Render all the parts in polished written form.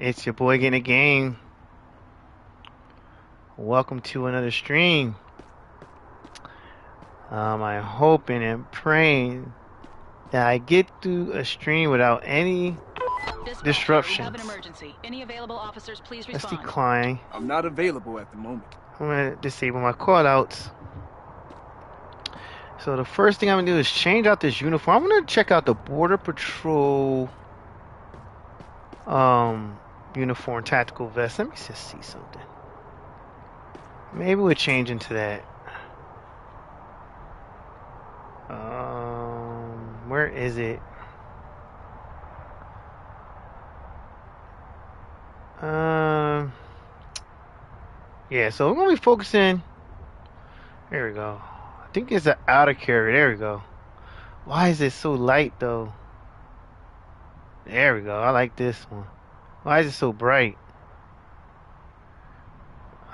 It's your boy getting a game. Welcome to another stream. I'm hoping and praying that I get through a stream without any disruptions. We have an emergency. Any available officers, please Let's respond. decline. I'm not available at the moment. I'm gonna disable my callouts. So the first thing I'm gonna do is change out this uniform. I'm gonna check out the Border Patrol uniform tactical vest. Let me just see something. Maybe we'll change into that. Where is it? Yeah, so we're gonna be focusing. There we go. I think it's an outer carrier. There we go. Why is it so light though? There we go. I like this one. Why is it so bright?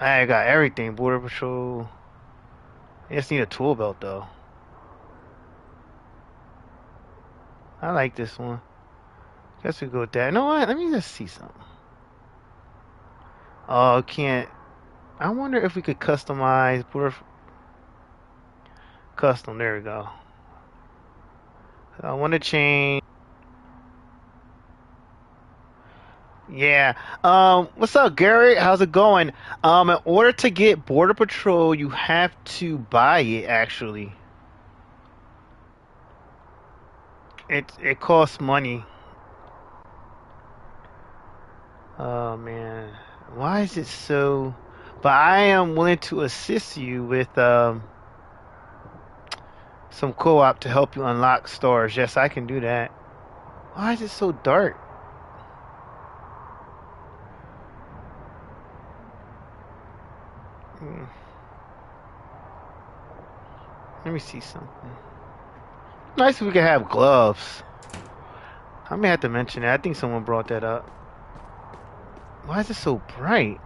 I got everything. Border Patrol. I just need a tool belt though. I like this one. Guess we go with that. You know what? Let me just see something. Oh, can't. I wonder if we could customize border custom. There we go. I want to change. Yeah. What's up, Gary? How's it going? In order to get Border Patrol, you have to buy it. Actually, it costs money. Oh man, why is it so? But I am willing to assist you with some co-op to help you unlock stores. Yes, I can do that. Why is it so dark? Let me see something. Nice if we could have gloves. I may have to mention that. I think someone brought that up. Why is it so bright?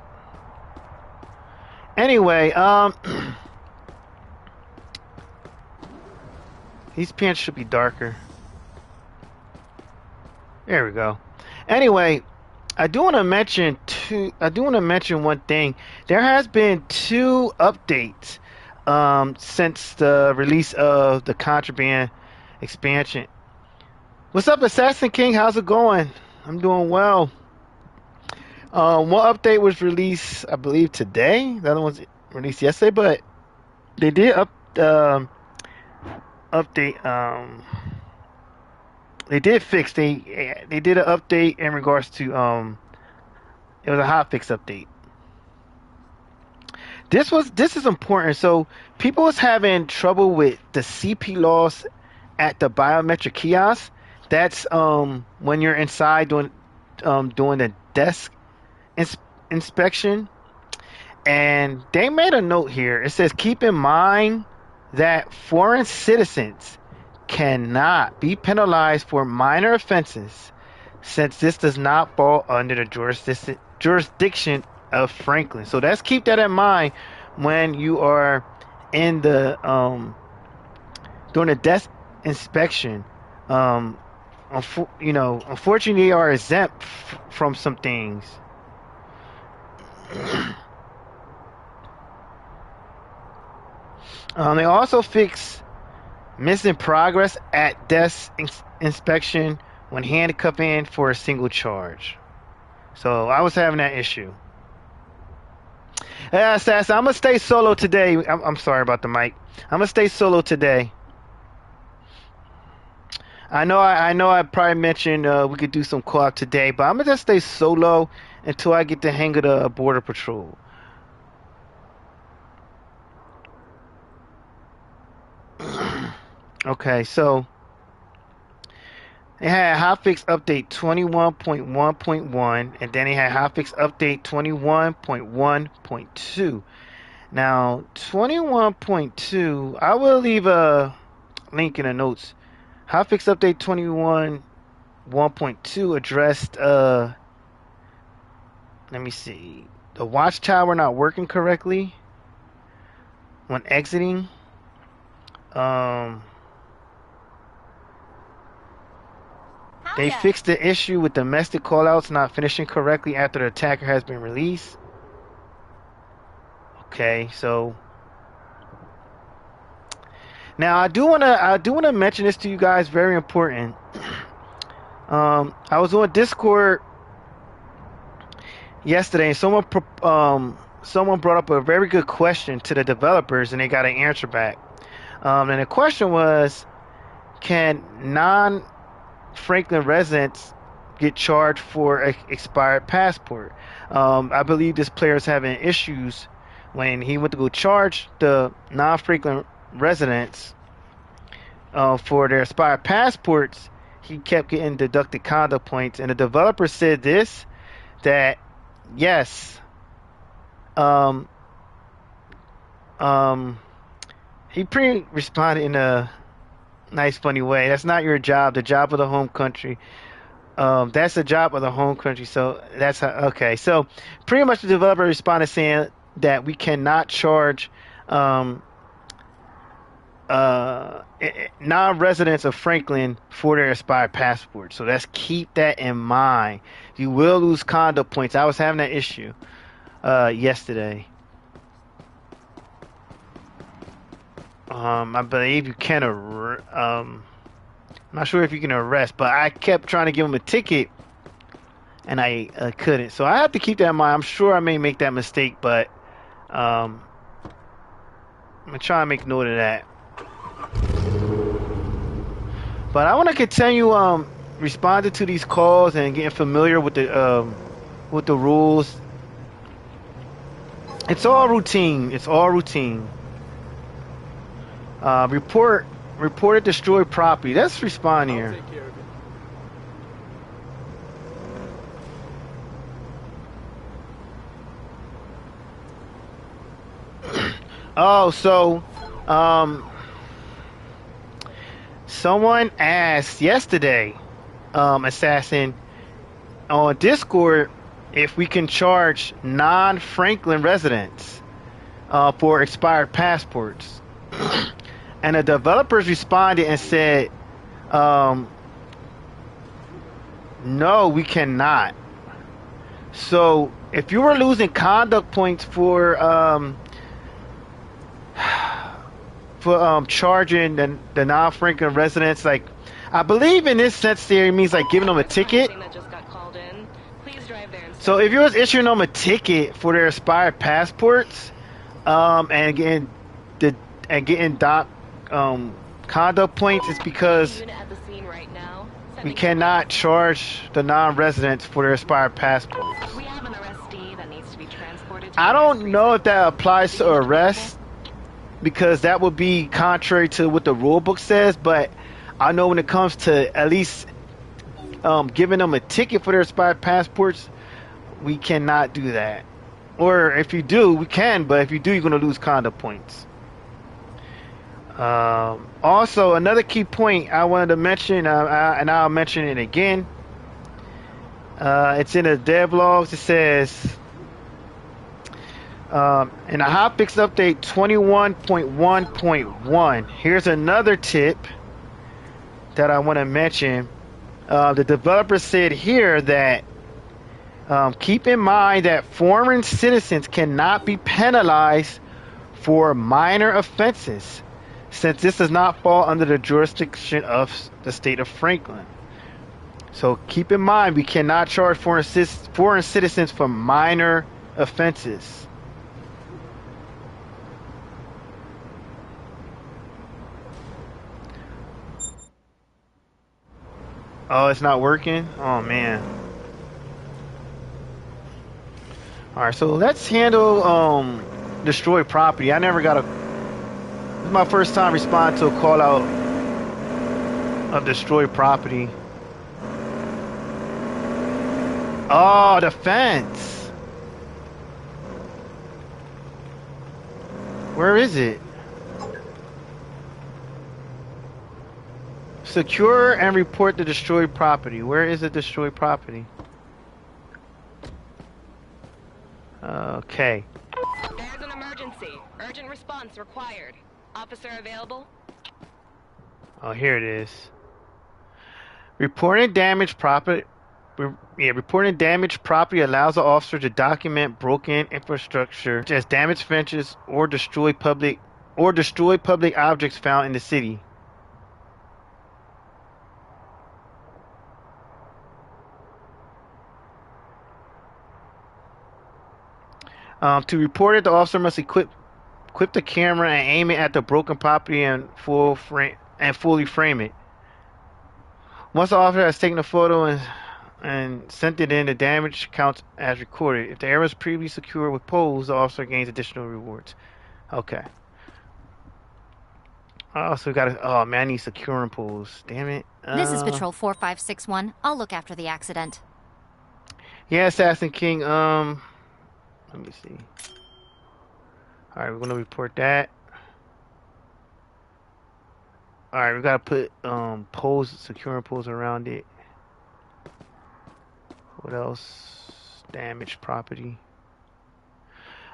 Anyway, these pants should be darker. There we go. Anyway, I do want to mention one thing. There has been 2 updates since the release of the Contraband expansion. What's up, Assassin King? How's it going? I'm doing well. One update was released, I believe, today. The other one's released yesterday, but they did update. They did fix. They did an update in regards to It was a hotfix update. This is important. So people was having trouble with the CP loss at the biometric kiosk. That's when you're inside doing the desk inspection, and they made a note here. It says keep in mind that foreign citizens cannot be penalized for minor offenses since this does not fall under the jurisdiction of Franklin. So let's keep that in mind when you are in the doing a desk inspection. Unfortunately, they are exempt from some things. They also fix missing progress at desk inspection when handcuffing for a single charge. So I was having that issue. Yeah, Assassin, I'm gonna stay solo today. I'm sorry about the mic. I'm gonna stay solo today. I know I probably mentioned we could do some co-op today, but I'm gonna just stay solo until I get the hang of the Border Patrol. Okay, so they had hotfix update 21.1.1, and then they had hotfix update 21.1.2. Now 21.2, I will leave a link in the notes. Hotfix update 21.1.2 addressed let me see, the watchtower not working correctly when exiting. Hi, They fixed the issue with domestic callouts not finishing correctly after the attacker has been released. Okay, so now I do wanna mention this to you guys. Very important. I was on Discord yesterday, and someone brought up a very good question to the developers, and they got an answer back. And the question was, can non-Franklin residents get charged for an expired passport? I believe this player is having issues when he went to go charge the non-Franklin residents for their expired passports. He kept getting deducted conduct points, and the developer said this, that yes, um, um, he pretty responded in a nice, funny way. That's not your job. The job of the home country. That's the job of the home country. So that's how, okay. So pretty much the developer responded saying that we cannot charge um, non-residents of Franklin for their expired passports. So let's keep that in mind. You will lose conduct points. I was having that issue yesterday. I believe you can I'm not sure if you can arrest, but I kept trying to give him a ticket, and I couldn't. So I have to keep that in mind. I'm sure I may make that mistake, but I'm gonna try and make note of that. But I want to continue responding to these calls and getting familiar with the rules. It's all routine. It's all routine. Reported destroyed property. Let's respond here. I'll take care of it. Oh, so someone asked yesterday, Assassin, on Discord, if we can charge non-Franklin residents for expired passports. And the developers responded and said, no, we cannot. So if you were losing conduct points for charging the non-Franklin residents, like, I believe in this sense there, it means like giving them a ticket. So if you was issuing them a ticket for their expired passports, and getting conduct points, it's because we cannot charge the non-residents for their expired passports. I don't know if that applies to arrest, because that would be contrary to what the rule book says, but I know when it comes to at least giving them a ticket for their expired passports, we cannot do that. Or if you do, we can, but if you do, you're going to lose conduct points. Also, another key point I wanted to mention, and I'll mention it again. It's in the dev logs. It says, in the hotfix update 21.1.1, here's another tip that I want to mention. The developer said here that keep in mind that foreign citizens cannot be penalized for minor offenses, since this does not fall under the jurisdiction of the state of Franklin. So keep in mind, we cannot charge foreign citizens for minor offenses. Oh, it's not working? Oh, man. Alright, so let's handle destroy property. I never got this is my first time responding to a call out of destroy property. Oh, the fence. Where is it? Secure and report the destroyed property. Where is the destroyed property? Okay. There's an emergency. Urgent response required. Officer available? Oh, here it is. Reporting damaged property. Reporting damaged property allows the officer to document broken infrastructure, such as damaged fences or destroy public objects found in the city. To report it, the officer must equip the camera and aim it at the broken property and fully frame it. Once the officer has taken a photo and sent it in, the damage counts as recorded. If the area was previously secured with poles, the officer gains additional rewards. Okay. Oh, so we gotta. Oh man, I need securing poles. Damn it. This is Patrol 4561. I'll look after the accident. Yeah, Assassin King. Let me see. All right, we're gonna report that. All right, we gotta put poles, securing poles around it. What else? Damaged property.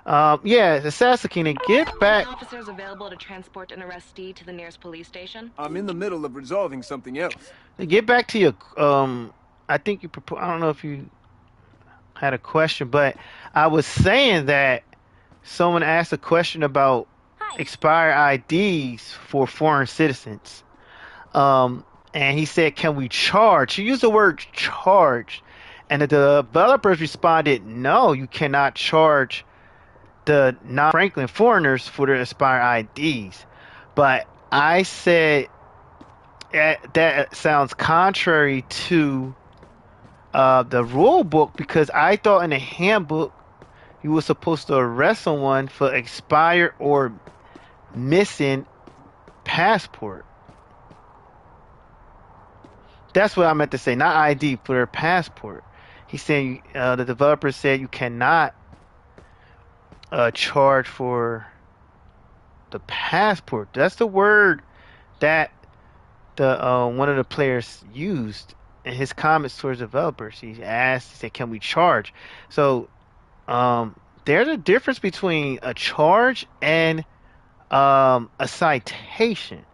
Yeah, Assassin King. Get back. Any officers available to transport an arrestee to the nearest police station? I'm in the middle of resolving something else. Get back to your. I think you. I don't know if you had a question, but I was saying that someone asked a question about expired IDs for foreign citizens. And he said, "Can we charge?" He used the word "charge," and the developers responded, "No, you cannot charge the non-Franklin foreigners for their expired IDs." But I said that sounds contrary to the rule book, because I thought in the handbook you were supposed to arrest someone for expired or missing passport. That's what I meant to say, not ID, for their passport. He's saying the developer said you cannot charge for the passport. That's the word that the one of the players used in his comments towards developers. He said, "Can we charge?" So there's a difference between a charge and a citation,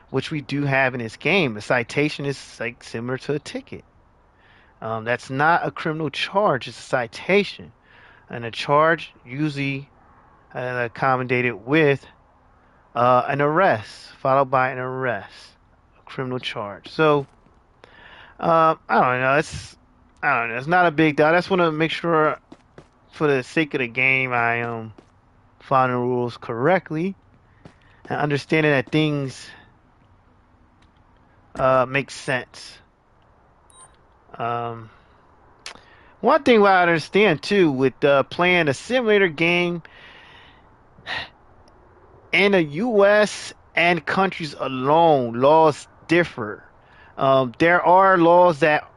which we do have in this game. A citation is like similar to a ticket. That's not a criminal charge; it's a citation, and a charge usually accommodated with an arrest, followed by an arrest, a criminal charge. So I don't know. I don't know. It's not a big deal. I just want to make sure, for the sake of the game, I am following the rules correctly and understanding that things make sense. Um, One thing I understand too with playing a simulator game in the U.S. and countries alone, laws differ. There are laws that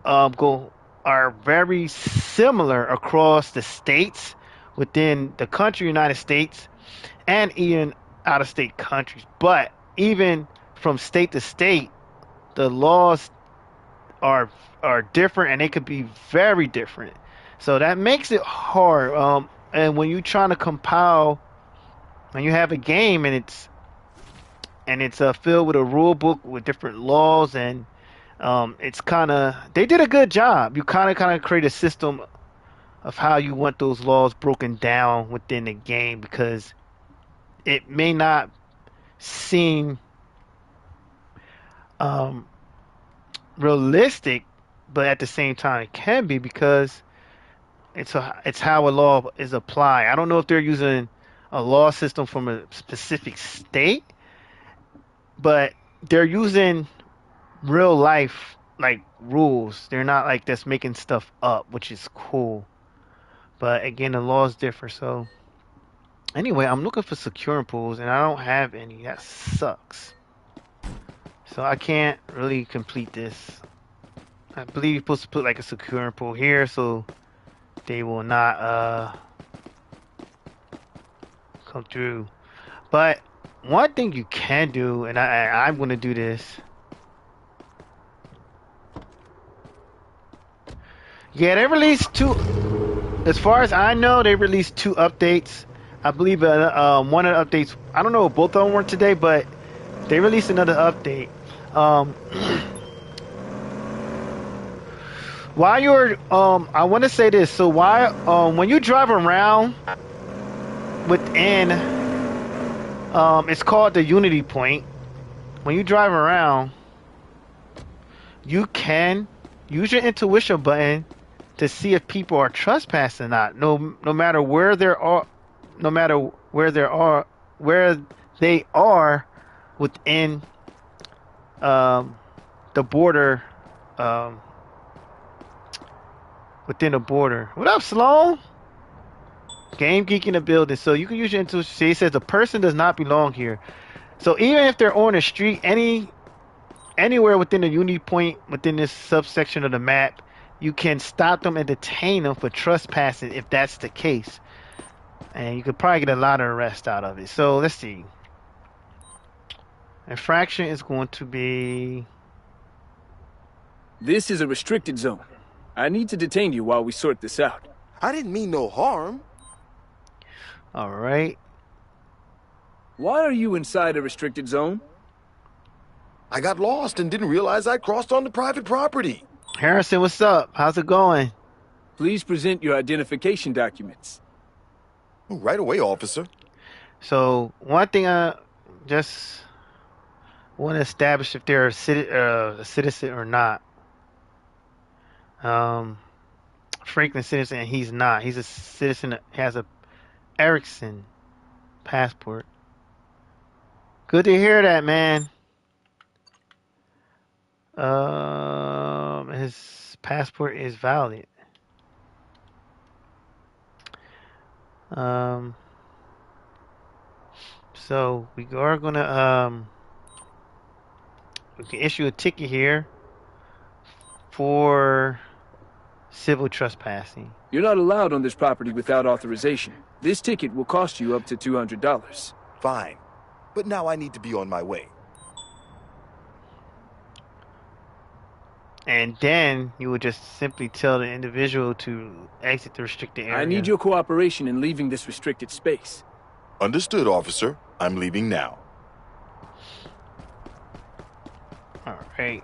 are very similar across the states within the country, United States, and even out of state countries. But even from state to state, the laws are different, and they could be very different. So that makes it hard. And when you're trying to compile, when you have a game and it's filled with a rule book with different laws, and it's kind of, they did a good job. You kind of create a system of how you want those laws broken down within the game, because it may not seem um, realistic, but at the same time it can be, because it's how a law is applied. I don't know if they're using a law system from a specific state, but they're using real life like rules. They're not like just making stuff up, which is cool. But again, the laws differ. So anyway, I'm looking for securing pools and I don't have any. That sucks. So I can't really complete this. I believe you're supposed to put like a securing pool here so they will not come through. But one thing you can do, and I'm gonna do this. Yeah, they released two. As far as I know, they released two updates. I believe one of the updates, I don't know if both of them were today, but they released another update. While you're, I want to say this. So why, when you drive around within, it's called the Unity Point. When you drive around, you can use your intuition button to see if people are trespassing or not. No matter where they are, no matter where they are within um, the border, um, within the border. What up, Sloan? Game Geek in the building. So you can use your intuition. See, it says the person does not belong here. So even if they're on the street, anywhere within the Unity Point within this subsection of the map, you can stop them and detain them for trespassing if that's the case. And you could probably get a lot of arrest out of it. So let's see. Infraction is going to be. This is a restricted zone. I need to detain you while we sort this out. I didn't mean no harm. All right. Why are you inside a restricted zone? I got lost and didn't realize I crossed onto private property. Harrison, what's up? How's it going? Please present your identification documents. Right away, officer. So one thing I just want to establish if they're a citizen or not. Franklin's citizen, and he's not. He's a citizen that has a Erickson passport. Good to hear that, man. His passport is valid. So we are gonna we can issue a ticket here for civil trespassing. You're not allowed on this property without authorization. This ticket will cost you up to $200. Fine. But now I need to be on my way. And then you would just simply tell the individual to exit the restricted area. I need your cooperation in leaving this restricted space. Understood, officer. I'm leaving now. All right.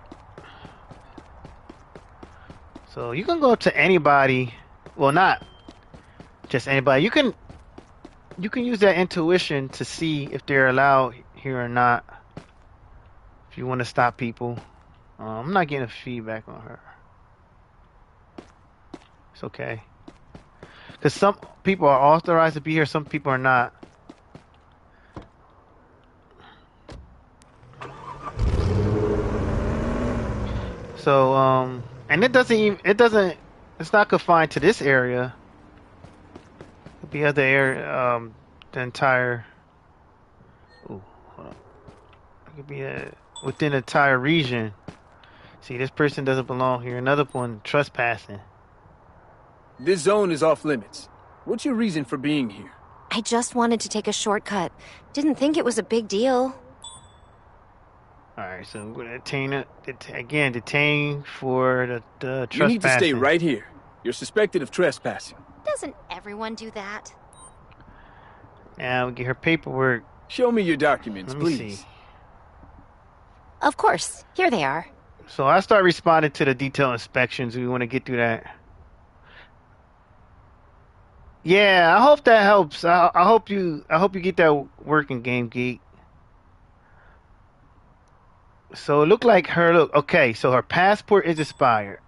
So you can go up to anybody. Well, not just anybody. You can use that intuition to see if they're allowed here or not. If you want to stop people. I'm not getting feedback on her. It's okay. Because some people are authorized to be here, some people are not. So, and it's not confined to this area. It could be other area, the entire, ooh, hold on. It could be within the entire region. See, this person doesn't belong here. Another one trespassing. This zone is off limits. What's your reason for being here? I just wanted to take a shortcut. Didn't think it was a big deal. Alright, so we're gonna detain for the trespassing. You need to stay right here. You're suspected of trespassing. Doesn't everyone do that? Now we get her paperwork. Show me your documents, Let me please. see. Of course. Here they are. So I start responding to the detailed inspections. We want to get through that. Yeah, I hope that helps. I hope you get that working, Game Geek. So it looked like okay, so her passport is expired.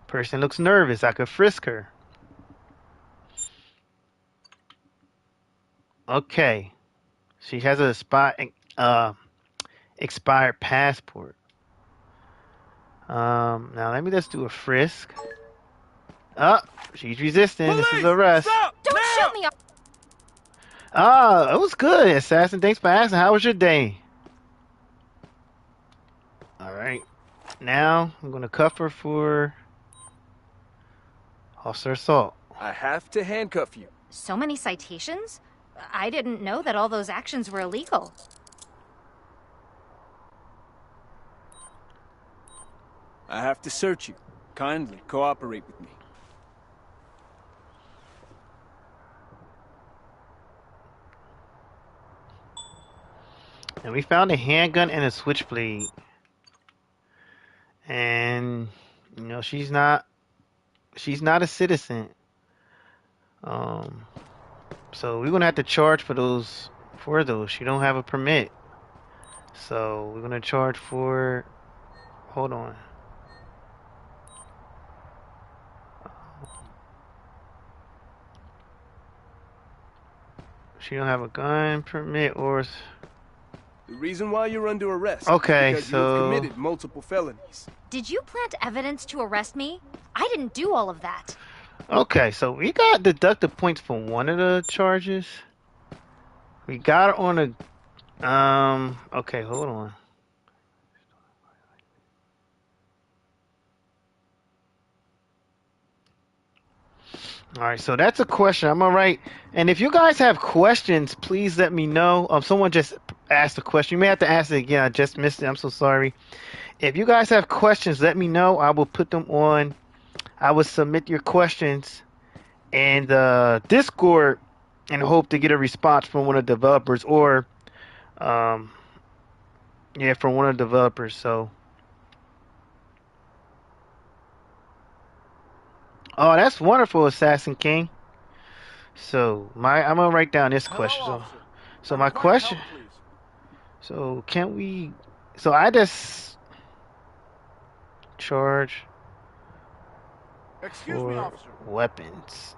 Person looks nervous. I could frisk her. Okay. She has a expired passport. Now let me just do a frisk. She's resisting. Police! This is arrest. Stop! Don't Now! shoot me! It was good, Assassin. Thanks for asking. How was your day? Alright. Now, I'm going to cuff her for officer assault. I have to handcuff you. So many citations? I didn't know that all those actions were illegal. I have to search you. Kindly cooperate with me. And we found a handgun and a switchblade. And, she's not She's not a citizen. Um, so we're gonna have to charge for those. She don't have a permit. So we're gonna charge for. Hold on. She don't have a gun permit or. The reason why you're under arrest is Okay, because you have so committed multiple felonies. Did you plant evidence to arrest me? I didn't do all of that. okay, so we got deducted points for one of the charges. We got her on a Okay, hold on. All right, so that's a question. I'm gonna write. And if you guys have questions, please let me know. Someone just asked a question. You may have to ask it again. I just missed it. I'm so sorry. If you guys have questions, let me know. I will put them on. I will submit your questions in the Discord and hope to get a response from one of the developers or, um, yeah, from one of the developers. So, oh, that's wonderful, Assassin King. So I'm gonna write down this Hello, question. So, officer. I so my require question. help, please. So can we? So I just charge Excuse me, for officer. weapons.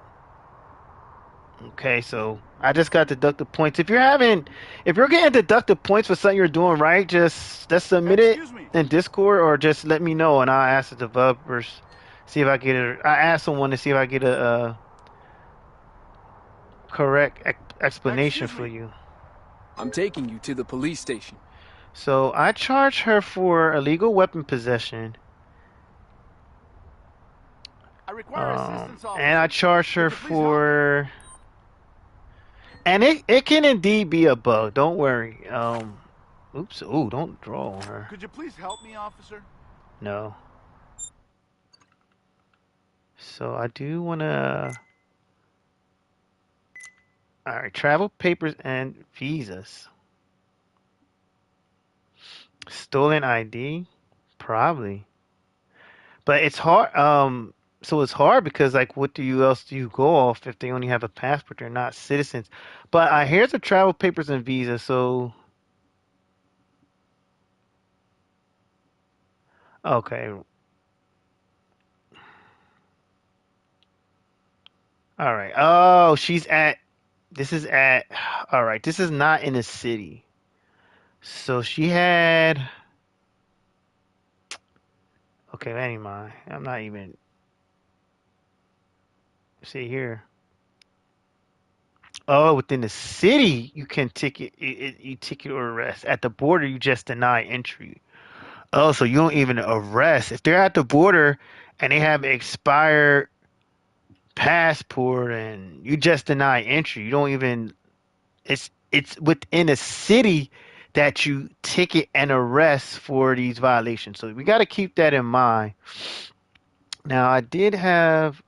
Okay, so I just got deducted points. If you're getting deducted points for something you're doing right, just submit it Excuse me. in Discord or just let me know and I'll ask the developers, see if I get it. I ask someone to see if I get a correct explanation Excuse for me. you. I'm taking you to the police station. So I charge her for illegal weapon possession. I require assistance, And I officer. charge her Could you please help me? for, and it can indeed be a bug. Don't worry. Oops. Ooh, don't draw on her. Could you please help me, officer? No. So I do wanna. All right, travel papers and visas. Stolen ID, probably. But it's hard. So it's hard because like, what else do you go off if they only have a passport? They're not citizens. But here's the travel papers and visa. So okay. All right. Oh, she's at. This is at. All right. This is not in a city. So she had. Okay, anyway, I'm not even. See here. Oh, within the city, you can you ticket or arrest. At the border, you just deny entry. Oh, so you don't even arrest. If they're at the border and they have expired passport and you just deny entry, you don't even. It's within a city that you ticket and arrest for these violations. So we got to keep that in mind. Now, I did have.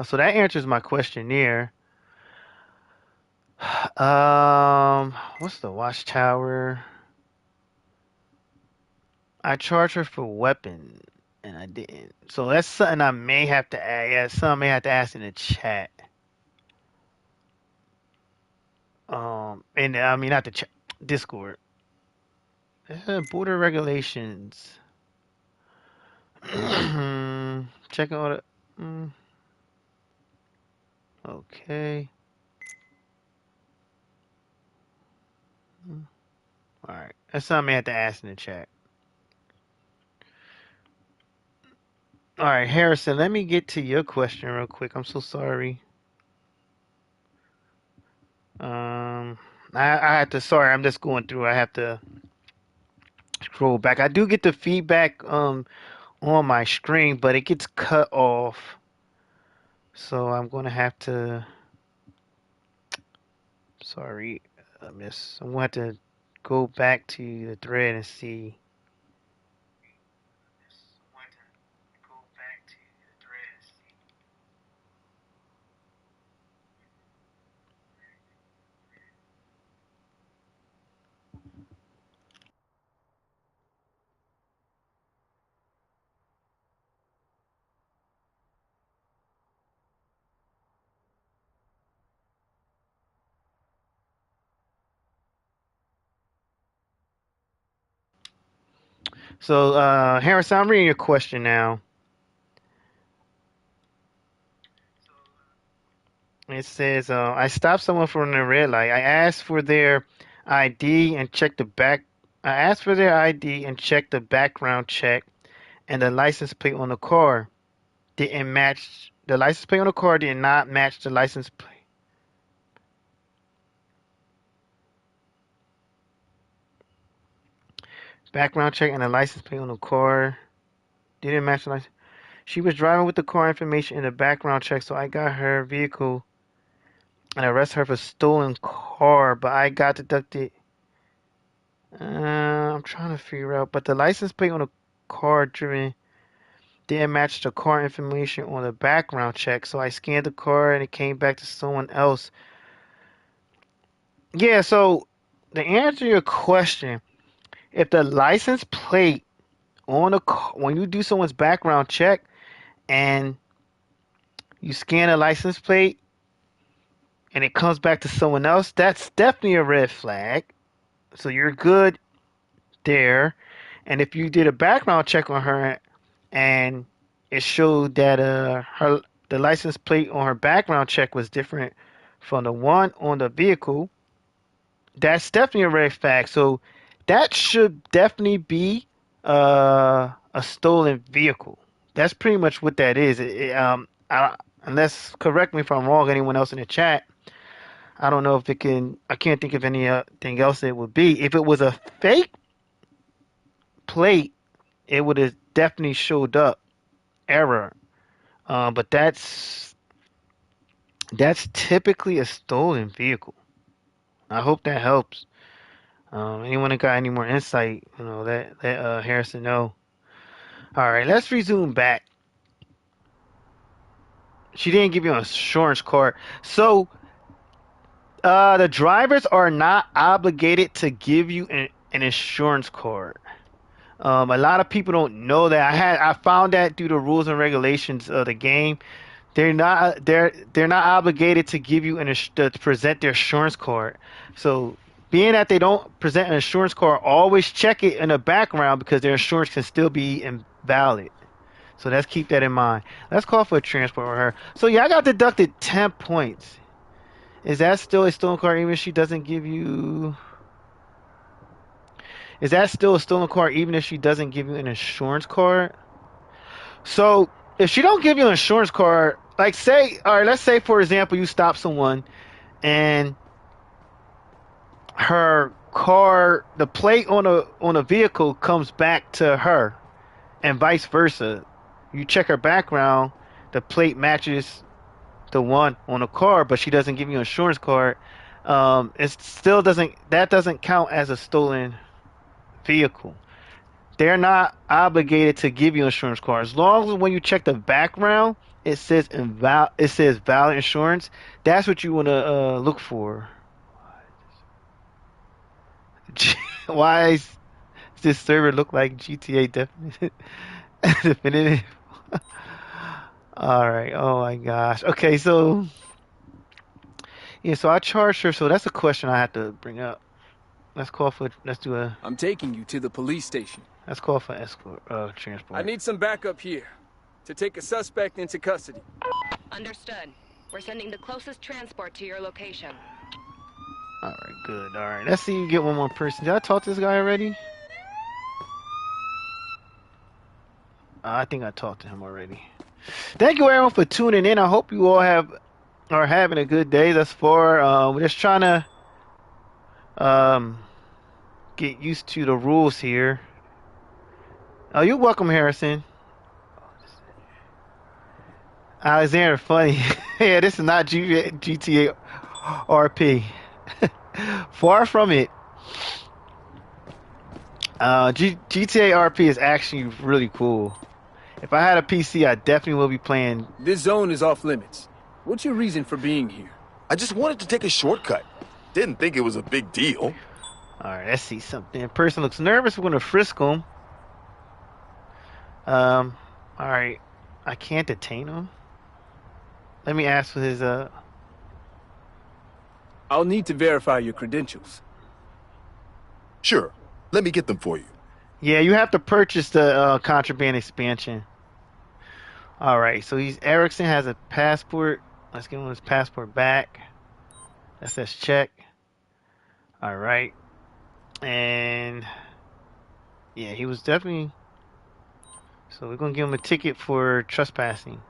So that answers my questionnaire. What's the watchtower? I charged her for weapon, and I didn't. So that's something I may have to add. Yeah, something I may have to ask in the chat. And I mean not the chat, Discord. Border regulations. Checking all the. Mm, okay. Mm, all right. That's something I may have to ask in the chat. All right, Harrison. Let me get to your question real quick. I'm so sorry. Um, I have to. Sorry, I'm just going through. I have to scroll back. I do get the feedback on my screen, but it gets cut off. So I'm gonna have to. Sorry, miss. I'm gonna have to go back to the thread and see. So, Harrison, I'm reading your question now. It says, I stopped someone from the red light. I asked for their ID and checked the back. I asked for their ID and checked the background check, and the license plate on the car didn't match. The license plate on the car did not match the license plate. Background check and the license plate on the car didn't match the license. She was driving with the car information in the background check, so I got her vehicle and arrested her for stolen car, but I got deducted. I'm trying to figure out, but the license plate on the car driven didn't match the car information on the background check, so I scanned the car and it came back to someone else. Yeah, so to answer your question, if the license plate on a car, when you do someone's background check and you scan a license plate and it comes back to someone else, that's definitely a red flag. So you're good there. And if you did a background check on her and it showed that the license plate on her background check was different from the one on the vehicle, that's definitely a red flag. So that should definitely be a stolen vehicle. That's pretty much what that is. Unless, correct me if I'm wrong, anyone else in the chat. I don't know if it can. I can't think of anything else it would be. If it was a fake plate, it would have definitely showed up error. But that's typically a stolen vehicle. I hope that helps. Anyone that got any more insight, let Harrison know. All right, let's resume back. She didn't give you an insurance card, so the drivers are not obligated to give you an insurance card. A lot of people don't know that. I found that through the rules and regulations of the game. They're not obligated to give you to present their insurance card. So being that they don't present an insurance card, always check it in the background because their insurance can still be invalid. So let's keep that in mind. Let's call for a transport with her. So yeah, I got deducted 10 points. Is that still a stolen car even if she doesn't give you? Is that still a stolen car even if she doesn't give you an insurance card? So if she don't give you an insurance card, like say, all right, let's say for example you stop someone and her car, the plate on a vehicle comes back to her, and vice versa. You check her background, the plate matches the one on the car, but she doesn't give you an insurance card. It still doesn't count as a stolen vehicle. They're not obligated to give you an insurance card as long as when you check the background it says valid insurance. That's what you want to look for. Why does this server look like GTA definitive? Definitive. All right. Oh my gosh. Okay. So yeah. So I charged her. So that's a question I have to bring up. Let's call for. Let's do a. I'm taking you to the police station. Let's call for escort. Transport. I need some backup here to take a suspect into custody. Understood. We're sending the closest transport to your location. All right. Good. All right. Let's see you get one more person. Did I talk to this guy already? I think I talked to him already. Thank you everyone for tuning in. I hope you all are having a good day thus far. We're just trying to get used to the rules here. Oh, you're welcome, Harrison. Alexander, funny. Yeah, this is not GTA RP. Far from it. GTA RP is actually really cool. If I had a PC, I definitely will be playing. This zone is off limits. What's your reason for being here? I just wanted to take a shortcut. Didn't think it was a big deal. All right, let's see something. Person looks nervous. We're gonna frisk him. All right. I can't detain him. Let me ask for his I'll need to verify your credentials. Sure, let me get them for you. Yeah, you have to purchase the contraband expansion. All right, so he's Erickson has a passport. Let's give him his passport back. That says check. All right, and yeah, he was definitely. So we're gonna give him a ticket for trespassing.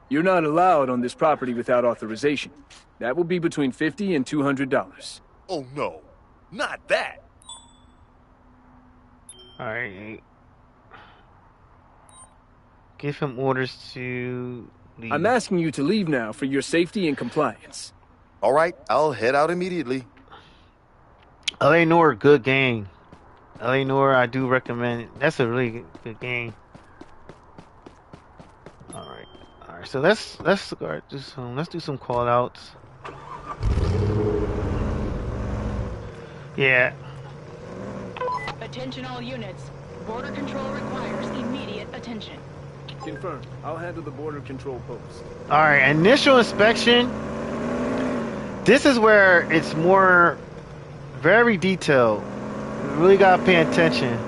You're not allowed on this property without authorization. That will be between $50 and $200. Oh no, not that. All right, give him orders to I'm leave. asking you to leave now for your safety and compliance. All right, I'll head out immediately. LA Noir, good game. LA Noir, I do recommend it. That's a really good game. All right, all right. So let's go do some call outs. Yeah. Attention all units. Border control requires immediate attention. Confirmed. I'll handle the border control post. All right. Initial inspection. This is where it's more very detailed. You really gotta pay attention.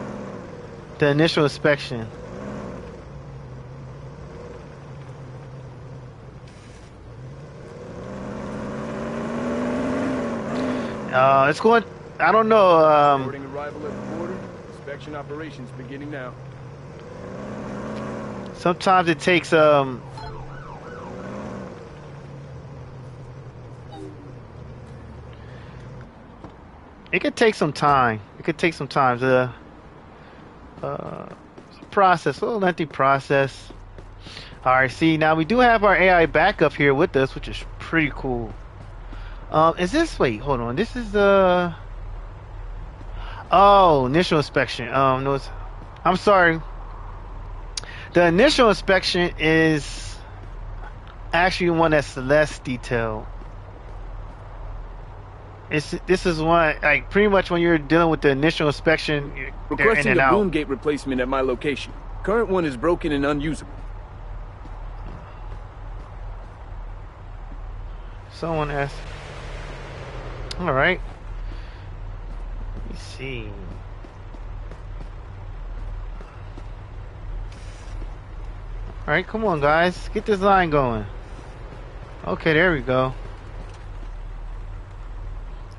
The initial inspection. It's going. I don't know. Reporting arrival at the border. Inspection operations beginning now. Sometimes it takes it could take some time. It could take some time. Process, a little lengthy process. All right. See, now we do have our AI backup here with us, which is pretty cool. Is this? Wait, hold on. This is the. Oh, initial inspection. No, I'm sorry. The initial inspection is actually one that's less detailed. This is one like pretty much when you're dealing with the initial inspection, they're in Requesting and a out. boom gate replacement at my location. Current one is broken and unusable. Someone asked. All right. Let me see. All right, come on, guys, get this line going. Okay, there we go.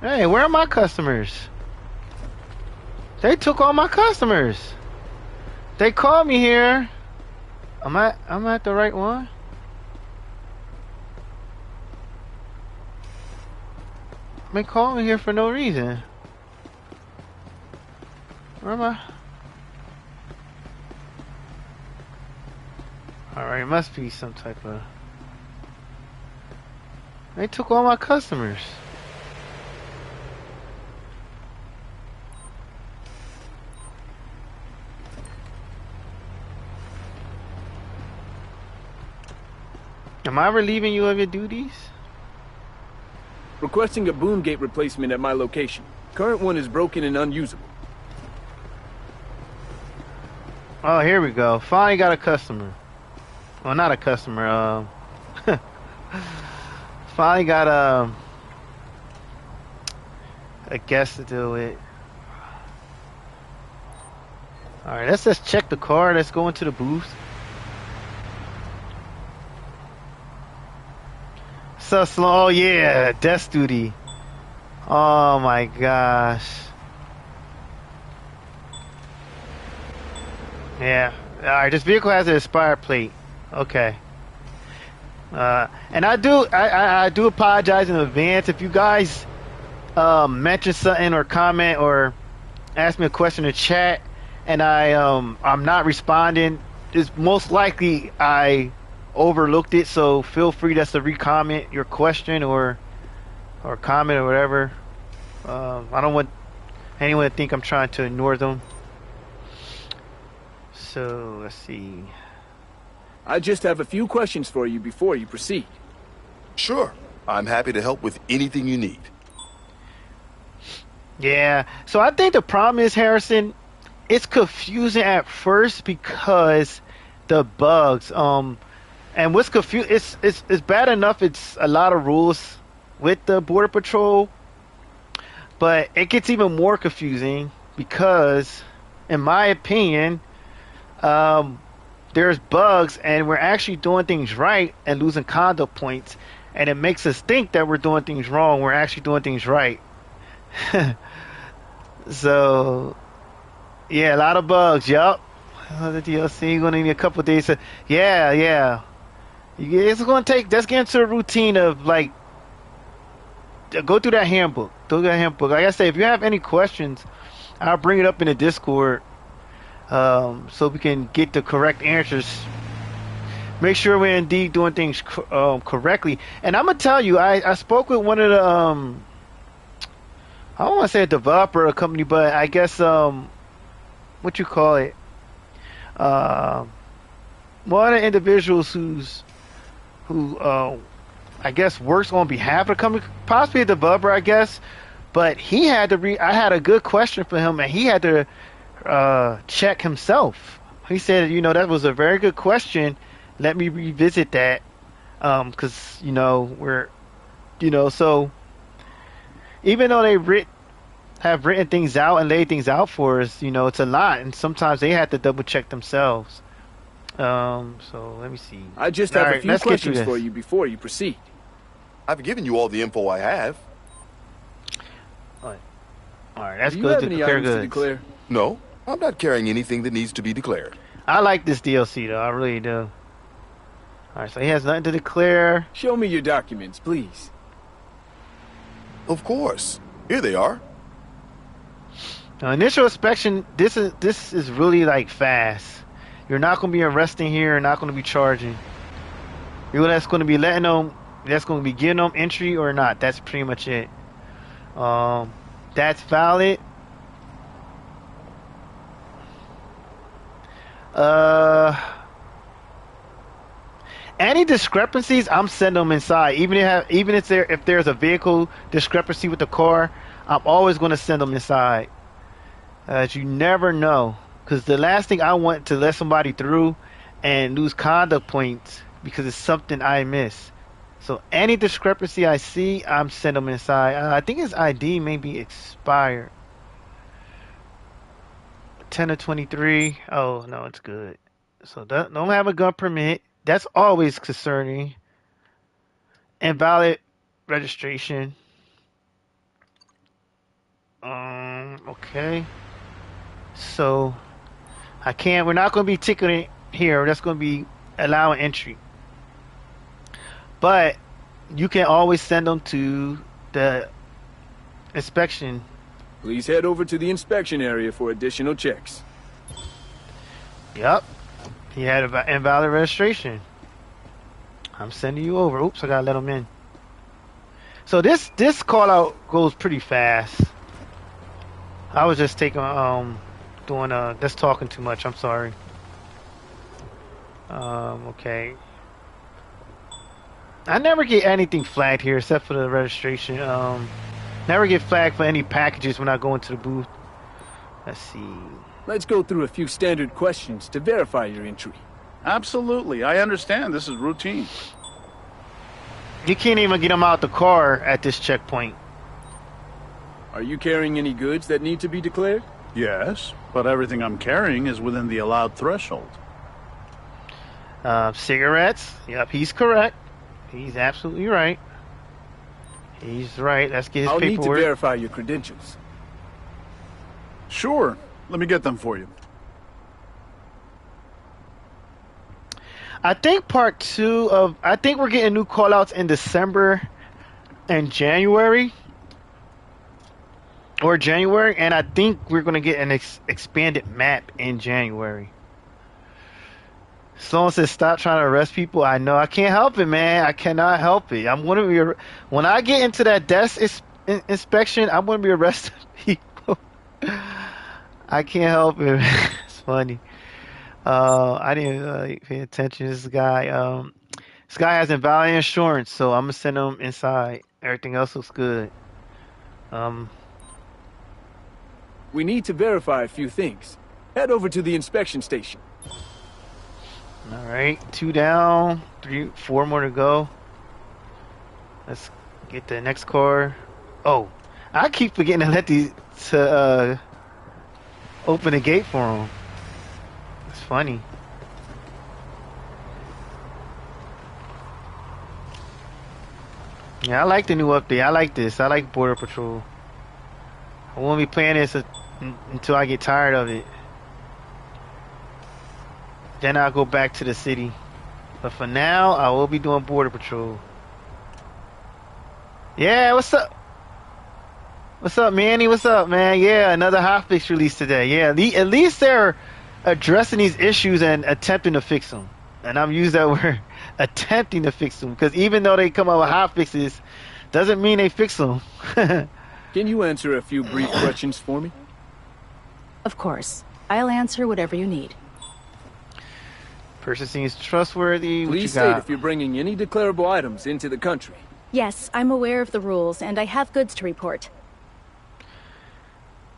Hey, where are my customers? They took all my customers. They called me here. I'm at the right one. They called me here for no reason. Where am I? Alright, it must be some type of... They took all my customers. Am I relieving you of your duties? Requesting a boom gate replacement at my location. Current one is broken and unusable. Oh, here we go. Finally got a customer. Well, not a customer. Finally got a guest to deal with. All right, let's just check the car. Let's go into the booth. So slow. Oh yeah, desk duty. Oh my gosh. Yeah. All right. This vehicle has an expired plate. Okay. And I do apologize in advance if you guys mention something or comment or ask me a question in chat and I'm not responding. It's most likely I overlooked it, so feel free just to re-comment your question or comment or whatever. I don't want anyone to think I'm trying to ignore them. So let's see. I just have a few questions for you before you proceed. Sure, I'm happy to help with anything you need. Yeah. So I think the problem is, Harrison, it's confusing at first because the bugs. And what's it's bad enough. It's a lot of rules with the border patrol. But it gets even more confusing because, in my opinion, um, there's bugs and we're actually doing things right and losing conduct points, and it makes us think that we're doing things wrong. We're actually doing things right. So yeah, a lot of bugs. Yup. The DLC gonna need a couple days. Yeah, yeah. It's gonna take. Let's get into a routine of like go through that handbook. Go through that handbook. Like I say, if you have any questions, I'll bring it up in the Discord, so we can get the correct answers. Make sure we're indeed doing things correctly. And I'm gonna tell you, I spoke with one of the I don't want to say a developer or a company, but I guess what you call it, um one of the individuals who I guess works on behalf of the company, possibly a developer, I guess. But he had to I had a good question for him, and he had to check himself. He said, that was a very good question. Let me revisit that, because so even though have written things out and laid things out for us, it's a lot, and sometimes they have to double check themselves. So let me see. I just All have a right, few let's get through questions for this. you before you proceed. I've given you all the info I have. All right, all right, that's Do you good have to any declare items to goods. declare? No, I'm not carrying anything that needs to be declared. I like this DLC though, I really do. All right, so he has nothing to declare. Show me your documents, please. Of course. Here they are. Now, initial inspection. This is really like fast. You're not going to be arresting here. You're not going to be charging. You're that's going to be letting them. That's going to be giving them entry or not. That's pretty much it. That's valid. Any discrepancies, I'm sending them inside. Even if there's a vehicle discrepancy with the car, I'm always going to send them inside. You never know, because the last thing I want to let somebody through and lose conduct points because it's something I miss. So any discrepancy I see, I'm sending them inside. I think his ID may be expired. 10 to 23. Oh no, it's good. So don't have a gun permit. That's always concerning. Invalid registration. Okay. So we're not going to be ticketing here. That's going to be allowing entry. But you can always send them to the inspection. Please head over to the inspection area for additional checks. Yep. He had invalid registration. I'm sending you over. Oops, I got to let him in. So this call out goes pretty fast. I was just taking doing that's talking too much. I'm sorry. Okay. I never get anything flagged here except for the registration. Never get flagged for any packages when I go into the booth. Let's see. Let's go through a few standard questions to verify your entry. Absolutely. I understand. This is routine. You can't even get them out the car at this checkpoint. Are you carrying any goods that need to be declared? Yes, but everything I'm carrying is within the allowed threshold. Cigarettes. Yep, he's correct. He's absolutely right. He's right. Let's get his I'll need to paperwork. verify your credentials. Sure. Let me get them for you. I think part 2 of... I think we're getting new callouts in December and January. Or January. And I think we're going to get an expanded map in January. Someone says stop trying to arrest people. I know. I can't help it, man. I cannot help it. I'm going to be... When I get into that desk inspection, I'm going to be arresting people. I can't help it. It's funny. I didn't pay attention. This guy has invalid insurance, so I'm gonna send him inside. Everything else looks good. We need to verify a few things. Head over to the inspection station. All right, 2 down, 4 more to go. Let's get the next car. Oh, I keep forgetting to let these to open the gate for him. It's funny. Yeah, I like the new update. I like this. I like Border Patrol. I won't be playing this until I get tired of it. Then I'll go back to the city. But for now, I will be doing Border Patrol. Yeah, what's up? What's up, Manny? What's up, man? Yeah, another hotfix release today. Yeah, at least they're addressing these issues and attempting to fix them. And I'm using that word, attempting to fix them, because even though they come up with hotfixes, doesn't mean they fix them. Can you answer a few brief questions for me? Of course. I'll answer whatever you need. Person seems trustworthy. What you Please state got? if you're bringing any declarable items into the country. Yes, I'm aware of the rules, and I have goods to report.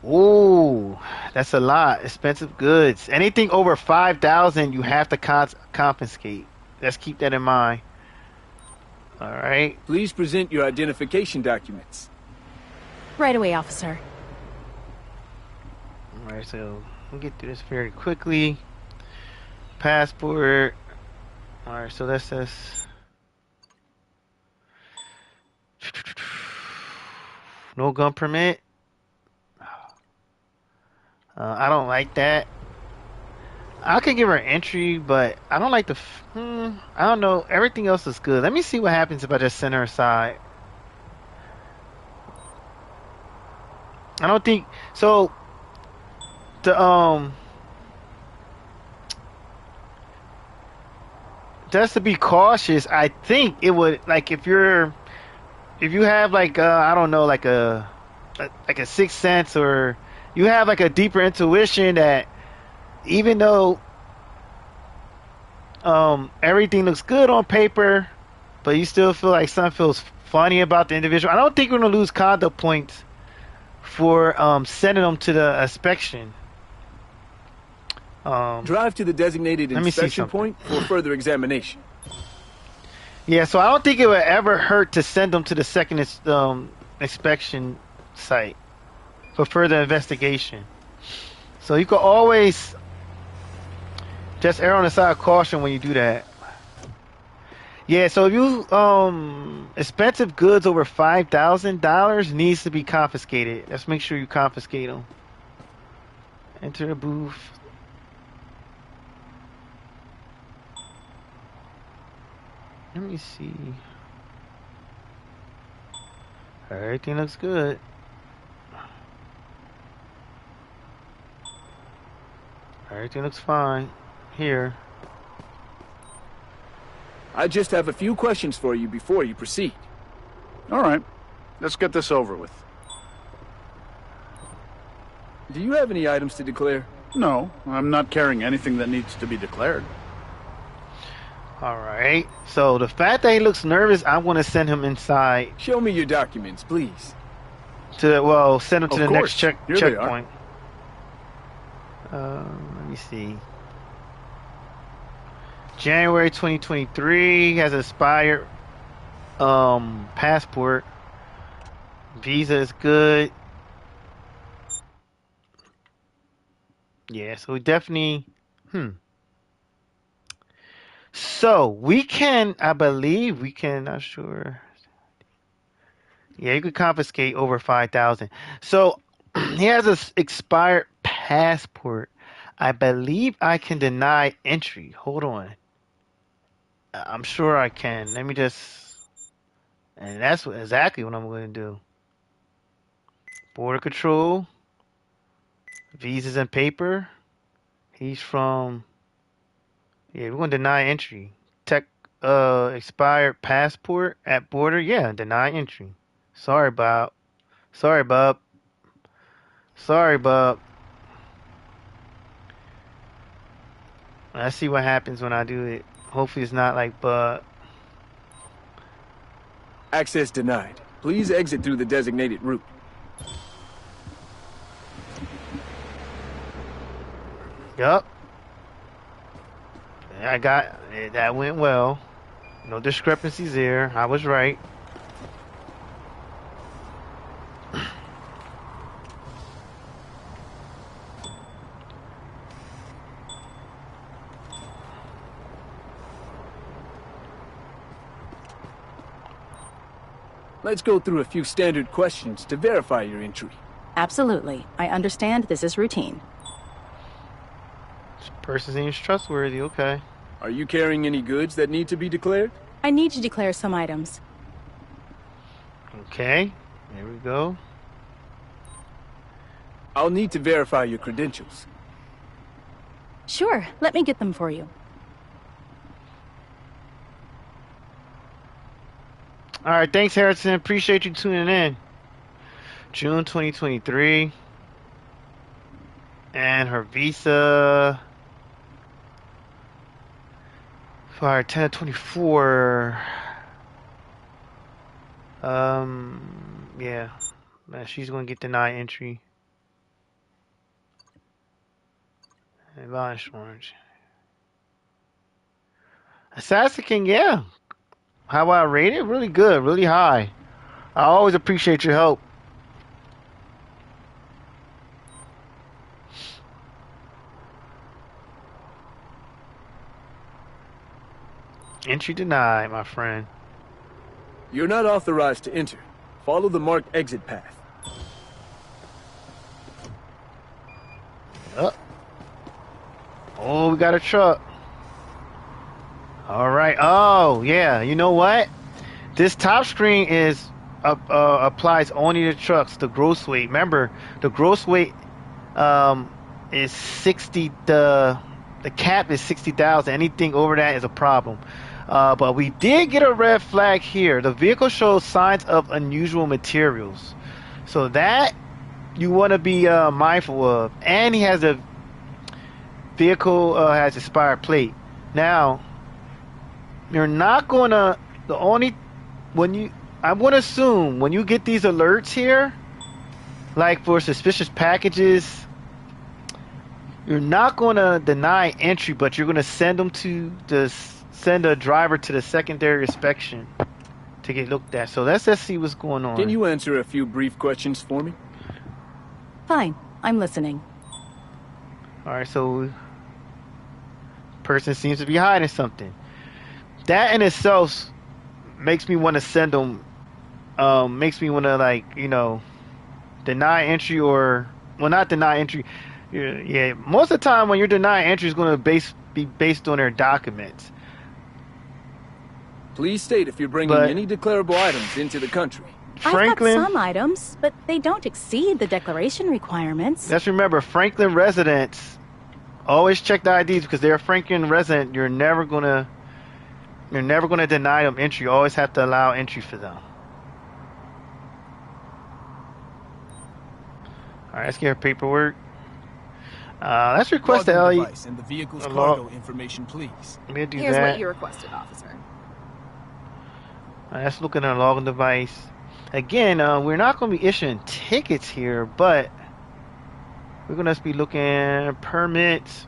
Ooh, that's a lot. Expensive goods. Anything over 5,000, you have to confiscate. Let's keep that in mind. All right. Please present your identification documents. Right away, officer. All right, so we'll get through this very quickly. Passport. All right, so that's this. No gun permit. I don't like that. I could give her entry, but I don't like the. I don't know. Everything else is good. Let me see what happens if I just send her aside. I don't think so. The just to be cautious, I think it would like if you have like I don't know like a sixth sense, or you have like a deeper intuition that even though everything looks good on paper, but you still feel like something feels funny about the individual. I don't think we're gonna lose conduct points for sending them to the inspection. Drive to the designated Let me see inspection something. point for further examination. Yeah, so I don't think it would ever hurt to send them to the second inspection site for further investigation. So you could always just err on the side of caution when you do that. Yeah, so if you expensive goods over $5,000 needs to be confiscated. Let's make sure you confiscate them. Enter the booth. Let me see. Everything looks good. Everything looks fine. Here. I just have a few questions for you before you proceed. All right. Let's get this over with. Do you have any items to declare? No, I'm not carrying anything that needs to be declared. Alright. So the fact that he looks nervous, I'm going to send him inside Show me your documents, please. to, send him to Of the course. next Here they are. checkpoint. Let me see. January 2023 has expired passport. Visa is good. Yeah, so we definitely So we can, I believe we can, not sure. Yeah, you could confiscate over 5,000. So he has a expired passport. I believe I can deny entry. Hold on. I'm sure I can. Let me just, and that's exactly what I'm going to do. Border control, visas and paper. He's from, yeah, we're going to deny entry. Tech, expired passport at border. Yeah, deny entry. Sorry, Bob. Sorry, Bob. Sorry, Bob. Let's see what happens when I do it. Hopefully it's not like Bob. Access denied. Please exit through the designated route. Yup. I got that went well. No discrepancies there. I was right. Let's go through a few standard questions to verify your entry. Absolutely. I understand this is routine. This person seems trustworthy. Okay. Are you carrying any goods that need to be declared? I need to declare some items. Okay. There we go. I'll need to verify your credentials. Sure, let me get them for you. All right. Thanks, Harrison. Appreciate you tuning in. June 2023. And her visa. For 10 of 24. Yeah. Man, she's going to get denied entry. And law insurance. Assassin King, yeah. How I rate it? Really good, really high. I always appreciate your help. Entry denied, my friend. You're not authorized to enter. Follow the marked exit path. Oh, we got a truck. All right. Oh, yeah. You know what? This top screen is applies only to trucks. The gross weight. Remember, the gross weight is 60. The cap is 60,000. Anything over that is a problem. But we did get a red flag here. The vehicle shows signs of unusual materials. So that you want to be mindful of. And he has a vehicle has expired plate. Now, you're not going to, I'm going to assume when you get these alerts here, like for suspicious packages, you're not going to deny entry, but you're going to send a driver to the secondary inspection to get looked at. So let's just see what's going on. Can you answer a few brief questions for me? Fine, I'm listening. All right, so person seems to be hiding something. That in itself makes me want to send them. Makes me want to deny entry not deny entry. Yeah, most of the time when you're denying entry is going to be based on their documents. Please state if you're bringing any declarable items into the country. Franklin, I've got some items, but they don't exceed the declaration requirements. Let's remember, Franklin residents always check the IDs because they're a Franklin resident. You're never gonna deny them entry. You always have to allow entry for them. All right, let's get her paperwork. Let's request the LE and the vehicle's cargo information, please. Let me do Here's that. what you requested, officer. All right, let's look at our login device. Again, we're not going to be issuing tickets here, but we're going to be looking at permits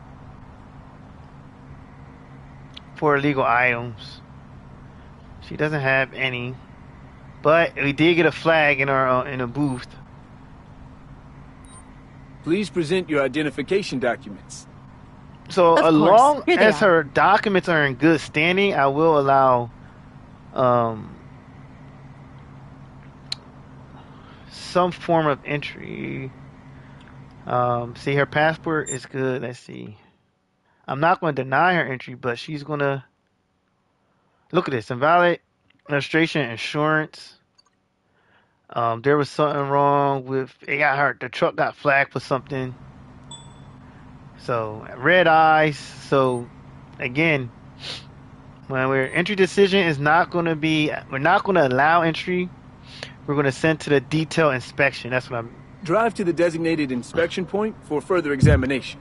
for illegal items. She doesn't have any, but we did get a flag in our in a booth. Please present your identification documents. So Of as course. long Here they as are. her documents are in good standing, I will allow some form of entry. See, her passport is good. Let's see. I'm not going to deny her entry, but she's going to look at this. Invalid registration insurance. There was something wrong with it. Got hurt. The truck got flagged for something. So red eyes. So again, when we're entry decision is not going to be. We're not going to allow entry. We're going to send to the detail inspection. That's what I'm. Drive to the designated inspection point for further examination.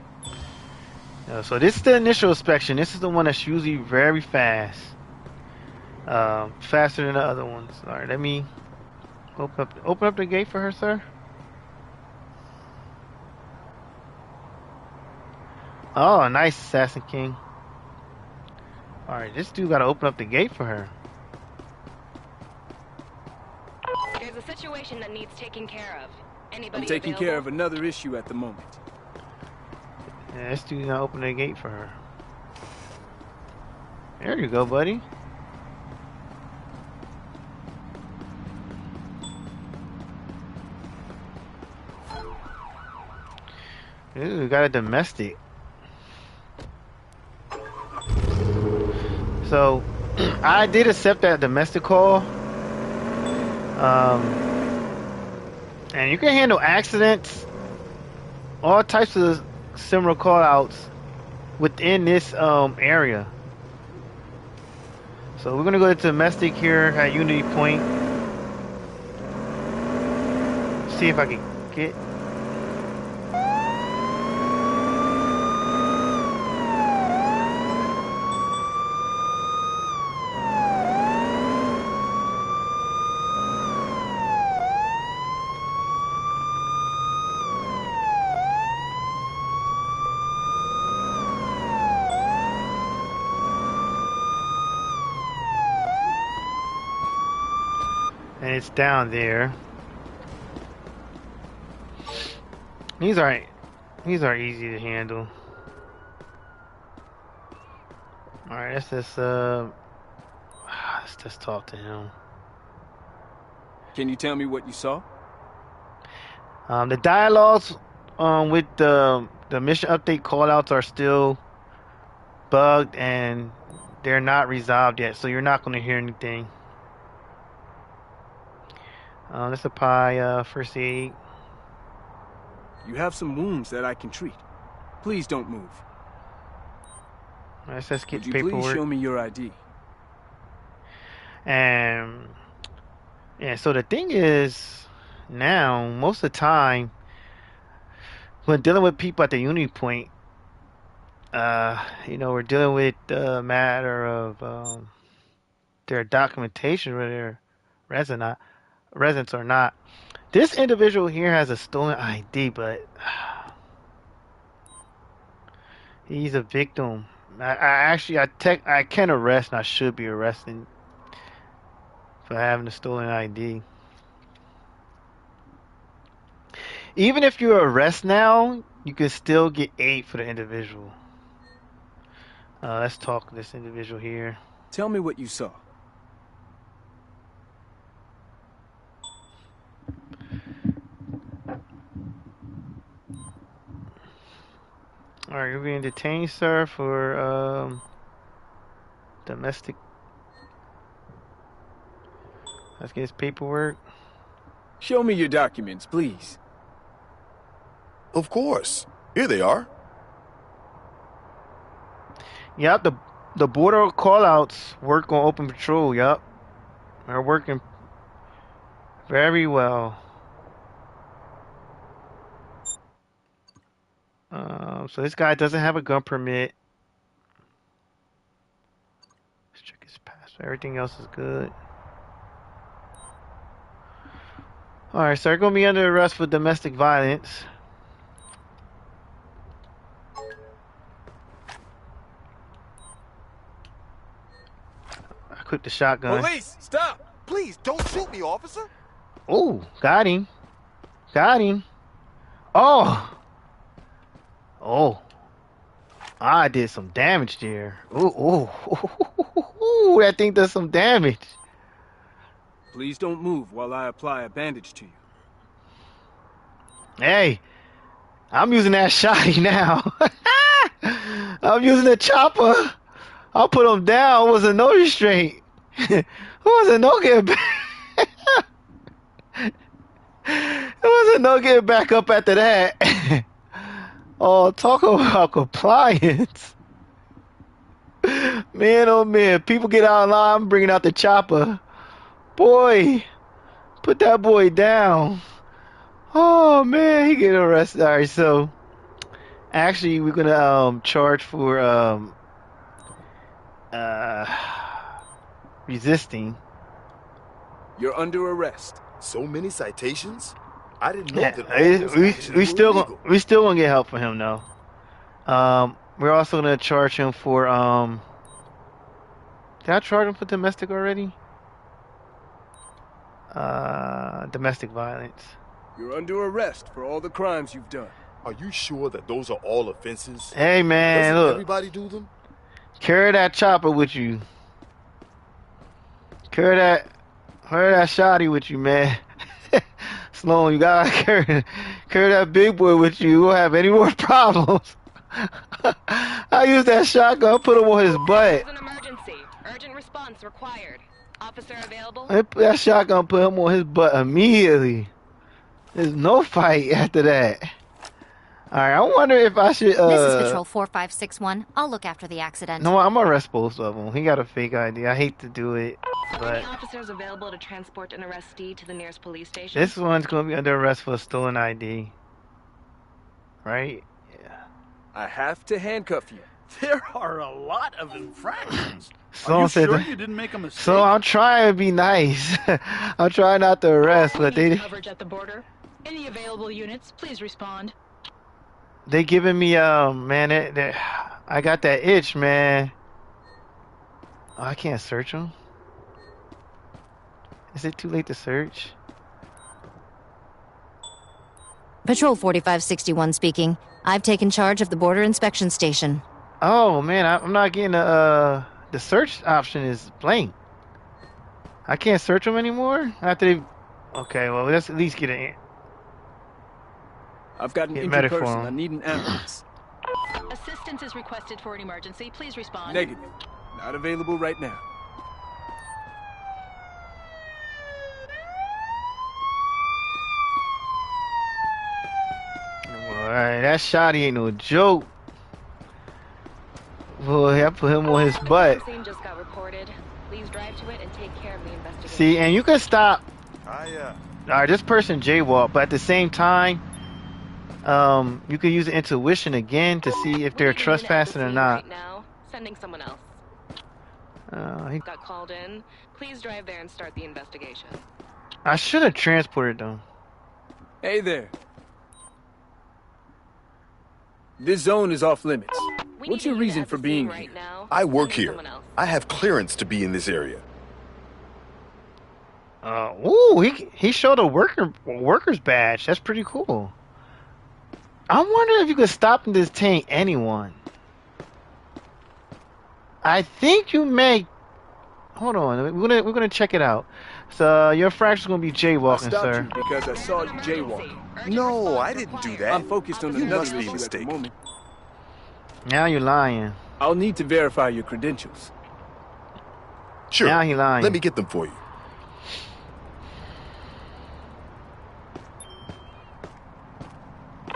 So this is the initial inspection. This is the one that's usually very fast. Faster than the other ones. All right, let me open up the gate for her, sir. Oh, nice, Assassin King. All right, this dude got to open up the gate for her. There's a situation that needs taking care of. Anybody I'm taking available? care of another issue at the moment. Yeah, this dude's not opening the gate for her. There you go, buddy. Ooh, we got a domestic. So, I did accept that domestic call. And you can handle accidents, all types of similar callouts within this area. So we're gonna go to domestic here at Unity Point. See if I can get. And it's down there. These are easy to handle. All right, let's just talk to him. Can you tell me what you saw? The dialogues with the mission update callouts are still bugged and they're not resolved yet, so you're not going to hear anything. Let's apply first aid. You have some wounds that I can treat. Please don't move. Let's just get Would you paperwork. please show me your ID? And yeah, so the thing is, now most of the time when dealing with people at the Unity Point, we're dealing with the matter of their documentation, whether they're residents or not. This individual here has a stolen ID, but he's a victim. I can arrest and I should be arresting for having a stolen ID. Even if you arrest now, you can still get aid for the individual. Let's talk to this individual here. Tell me what you saw. Alright, you're being detained, sir, for domestic. Let's get his paperwork. Show me your documents, please. Of course. Here they are. Yep, the border callouts work on open patrol. Yep, they're working very well. So this guy doesn't have a gun permit. Let's check his passport. Everything else is good. Alright, so they're going to be under arrest for domestic violence. I equipped the shotgun. Police, stop! Please, don't shoot me, officer. Oh, got him. Got him. Oh! Oh. I did some damage there. Ooh, ooh, that thing does some damage. Please don't move while I apply a bandage to you. Hey, I'm using that shotty now. I'm using the chopper. I'll put him down. It wasn't no restraint. It wasn't no getting back. It wasn't no getting back up after that. Oh, talk about compliance. Man, oh man, people get out of line. I'm bringing out the chopper. Boy, put that boy down. Oh man, he get arrested. All right, so actually, we're gonna charge for resisting. You're under arrest. So many citations? I didn't know Yeah, that all those actions we were illegal. still gonna get help from him though. We're also gonna charge him for Did I charge him for domestic already? Domestic violence. You're under arrest for all the crimes you've done. Are you sure that those are all offenses? Hey man, Doesn't look, everybody do them? carry that chopper with you. Carry that shotty with you, man. Sloan, you gotta carry that big boy with you. You won't have any more problems. I use that shotgun, put him on his butt. There's an emergency. Urgent response required. Officer available? I put that shotgun, put him on his butt immediately. There's no fight after that. Alright, I wonder if I should, This is Patrol 4561. I'll look after the accident. No, I'm gonna arrest both of them. He got a fake ID. I hate to do it, but Any officers available to transport an arrestee to the nearest police station? this one's gonna be under arrest for a stolen ID. Right? Yeah. I have to handcuff you. There are a lot of infractions. So Are you said sure that- you didn't make a mistake? So I'm trying to be nice. I'm trying not to arrest, but Coverage at the border. Any available units, please respond. they giving me man, I got that itch, man. Oh, I can't search them. Is it too late to search? Patrol 4561 speaking. I've taken charge of the border inspection station. Oh man, I'm not getting the search option is blank. I can't search them anymore after they. Okay, well let's at least get an. I've got an Get injured medic for person. him. I need an ambulance. Assistance is requested for an emergency. Please respond. Negative. Not available right now. Alright, that shotty ain't no joke. Boy, I put him on his butt. Crime scene just got reported. Please drive to it and take care of the investigation. See, and you can stop. I Alright, this person jaywalked, but at the same time, you can use intuition again to see if We they're need a unit at the trespassing or scene not. Right now, sending someone else. Got called in. Please drive there and start the investigation. I should have transported them. Hey there. This zone is off limits. We What's need a your unit reason at for the being scene here? right now, I work sending here. someone else. I have clearance to be in this area. Ooh, he showed a worker's badge. That's pretty cool. I wonder if you could stop and detain anyone. I think you may. Hold on, we're gonna check it out. So your infraction's gonna be I jaywalking, stopped sir. you because I saw you There's an jaywalking. emergency. Urgent No, response I didn't do required. that. I'm focused on You another must be issue at the mistaken. moment. Now you're lying. I'll need to verify your credentials. Sure. Now he lying. Let me get them for you.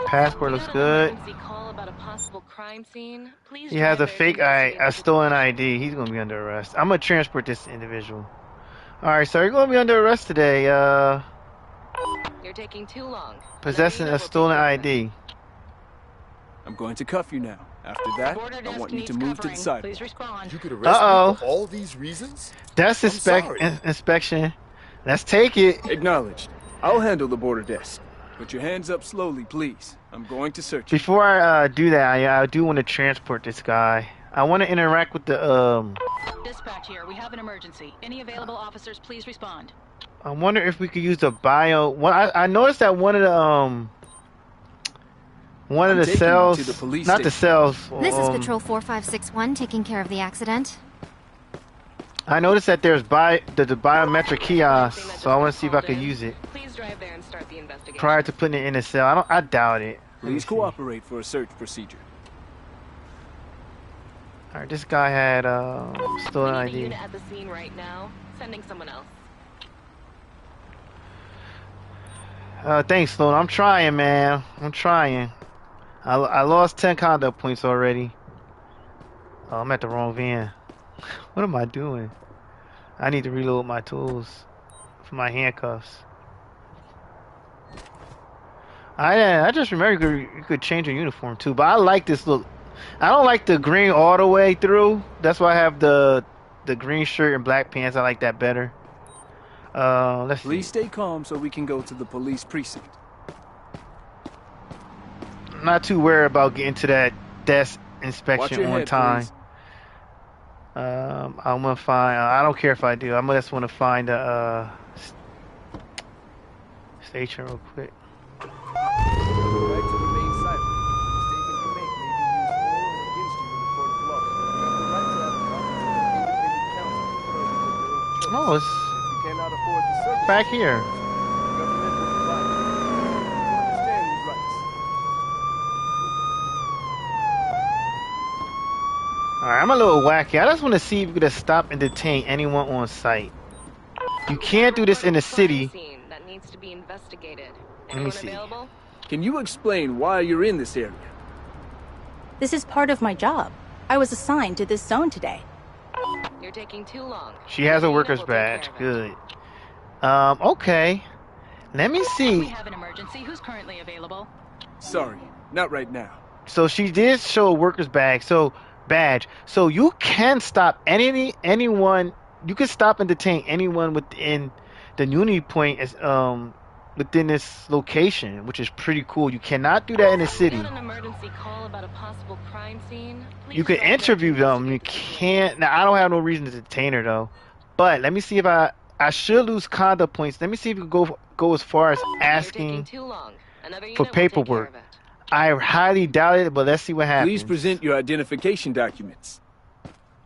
Passport We looks got an good. emergency call about a possible crime scene. Please He has a drive there to fake investigate a the stolen situation. ID. He's gonna be under arrest. I'm gonna transport this individual. All right, so you're gonna be under arrest today. You're taking too long. Possessing Let me know, a we'll take stolen care of it. ID. I'm going to cuff you now. After that, Border I desk want you to needs move to the covering. sidewalk. Please respond. You could arrest Uh-oh. me for all these reasons? That's I'm sorry. inspection. Let's take it. Acknowledged. I'll handle the border desk. Put your hands up slowly, please. I'm going to search you. Before I do that, I do want to transport this guy. I want to interact with the Dispatch here. We have an emergency. Any available officers, please respond. I wonder if we could use the bio. Well, I noticed that one of the one of I'm the taking you cells, to the police not the station. cells. This is Patrol 4561 taking care of the accident. I noticed that there's the biometric kiosk, Anything that just so I want got to see if I called could in, use it Please drive there and start the investigation. prior to putting it in the cell. I doubt it. Let me Please see. cooperate for a search procedure. All right, this guy had We stolen need a ID. unit at the scene right now. Sending someone else. Thanks, Sloan. I'm trying, man. I'm trying. I lost 10 conduct points already. Oh, I'm at the wrong van. What am I doing? I need to reload my tools for my handcuffs. I just remember you could change your uniform too, but I like this look. I don't like the green all the way through. That's why I have the green shirt and black pants. I like that better. Let's see. Please stay calm so we can go to the police precinct. I'm not too worried about getting to that desk Watch inspection your on head, time. please. I'm gonna find. I don't care if I do. I just want to find a station real quick. Right to remain silent. Statement you make may be used for or against you in a court of law. You have the right to have a conference with independent counsel to further your own choice. Oh, it's If you cannot afford the services, back here. the government will provide. You understand these rights? I'm a little wacky. I just want to see if you could stop and detain anyone on site. You can't do this in the city. Scene that needs to be investigated. Let me Anyone see. available? Can you explain why you're in this area? This is part of my job. I was assigned to this zone today. You're taking too long. She has a Another unit worker's will take care badge. of it. Good. Okay. Let me We see. have an emergency. Who's currently available? Sorry, not right now. So she did show a worker's badge. So you can stop anyone. You can stop and detain anyone within the Unity point within this location, which is pretty cool. You cannot do that in the We city. got an emergency call about a possible crime scene. You Please can drive there to interview them. You investigate the situation. can't. Now I don't have no reason to detain her though. But let me see if I should lose conduct points. Let me see if you can go as far as You're taking asking too long. Another unit for will take care paperwork. of it. I highly doubt it, but let's see what happens. Please present your identification documents.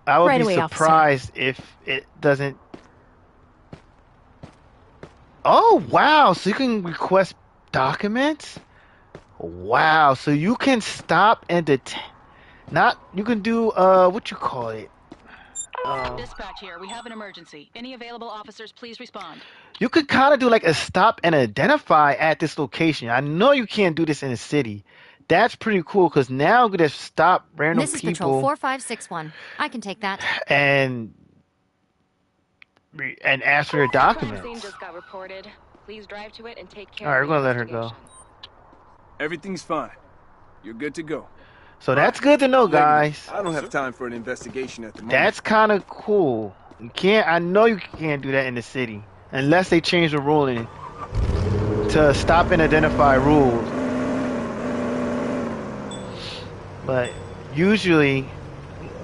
I would Right be away, officer. surprised if it doesn't. Oh wow! So you can request documents. Wow! So you can stop and detain. Not you can do what you call it. Dispatch here. We have an emergency. Any available officers, please respond. You could kind of do like a stop and identify at this location. I know you can't do this in the city. That's pretty cool because now I'm gonna stop random This is Patrol people 4561. I can take that. and ask for your Crime scene documents. just got reported. Please drive to it and take care All right, of we're the gonna let her go. investigation. Everything's fine. You're good to go. So that's good to know, guys. I don't have time for an investigation at the moment. That's kind of cool. You can't. I know you can't do that in the city unless they change the ruling to stop and identify rules. But usually,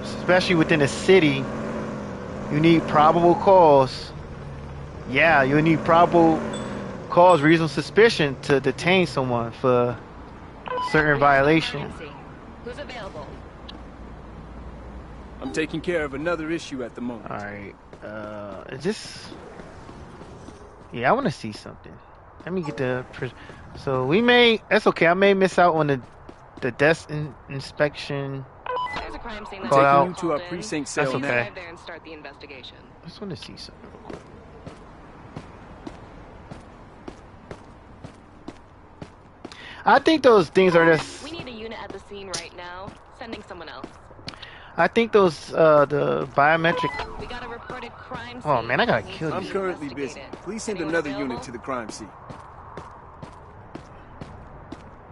especially within a city, you need probable cause. Yeah, you need probable cause, reasonable suspicion to detain someone for certain violation. Crime scene. Who's available? I'm taking care of another issue at the moment. All right. Is this? Yeah, I want to see something. Let me get the. So we may. That's okay. I may miss out on the desk inspection. There's a crime scene I'm that's Call taking out. you to our precinct cell That's now. okay. Drive there and start the investigation. I just want to see something real quick. I think those things are just. We need a unit at the scene right now. Sending someone else. I think those the biometric. We got a reported crime scene. Oh, man, I gotta that needs kill to I'm be currently busy. investigated. Please send Anyone another available? unit to the crime scene.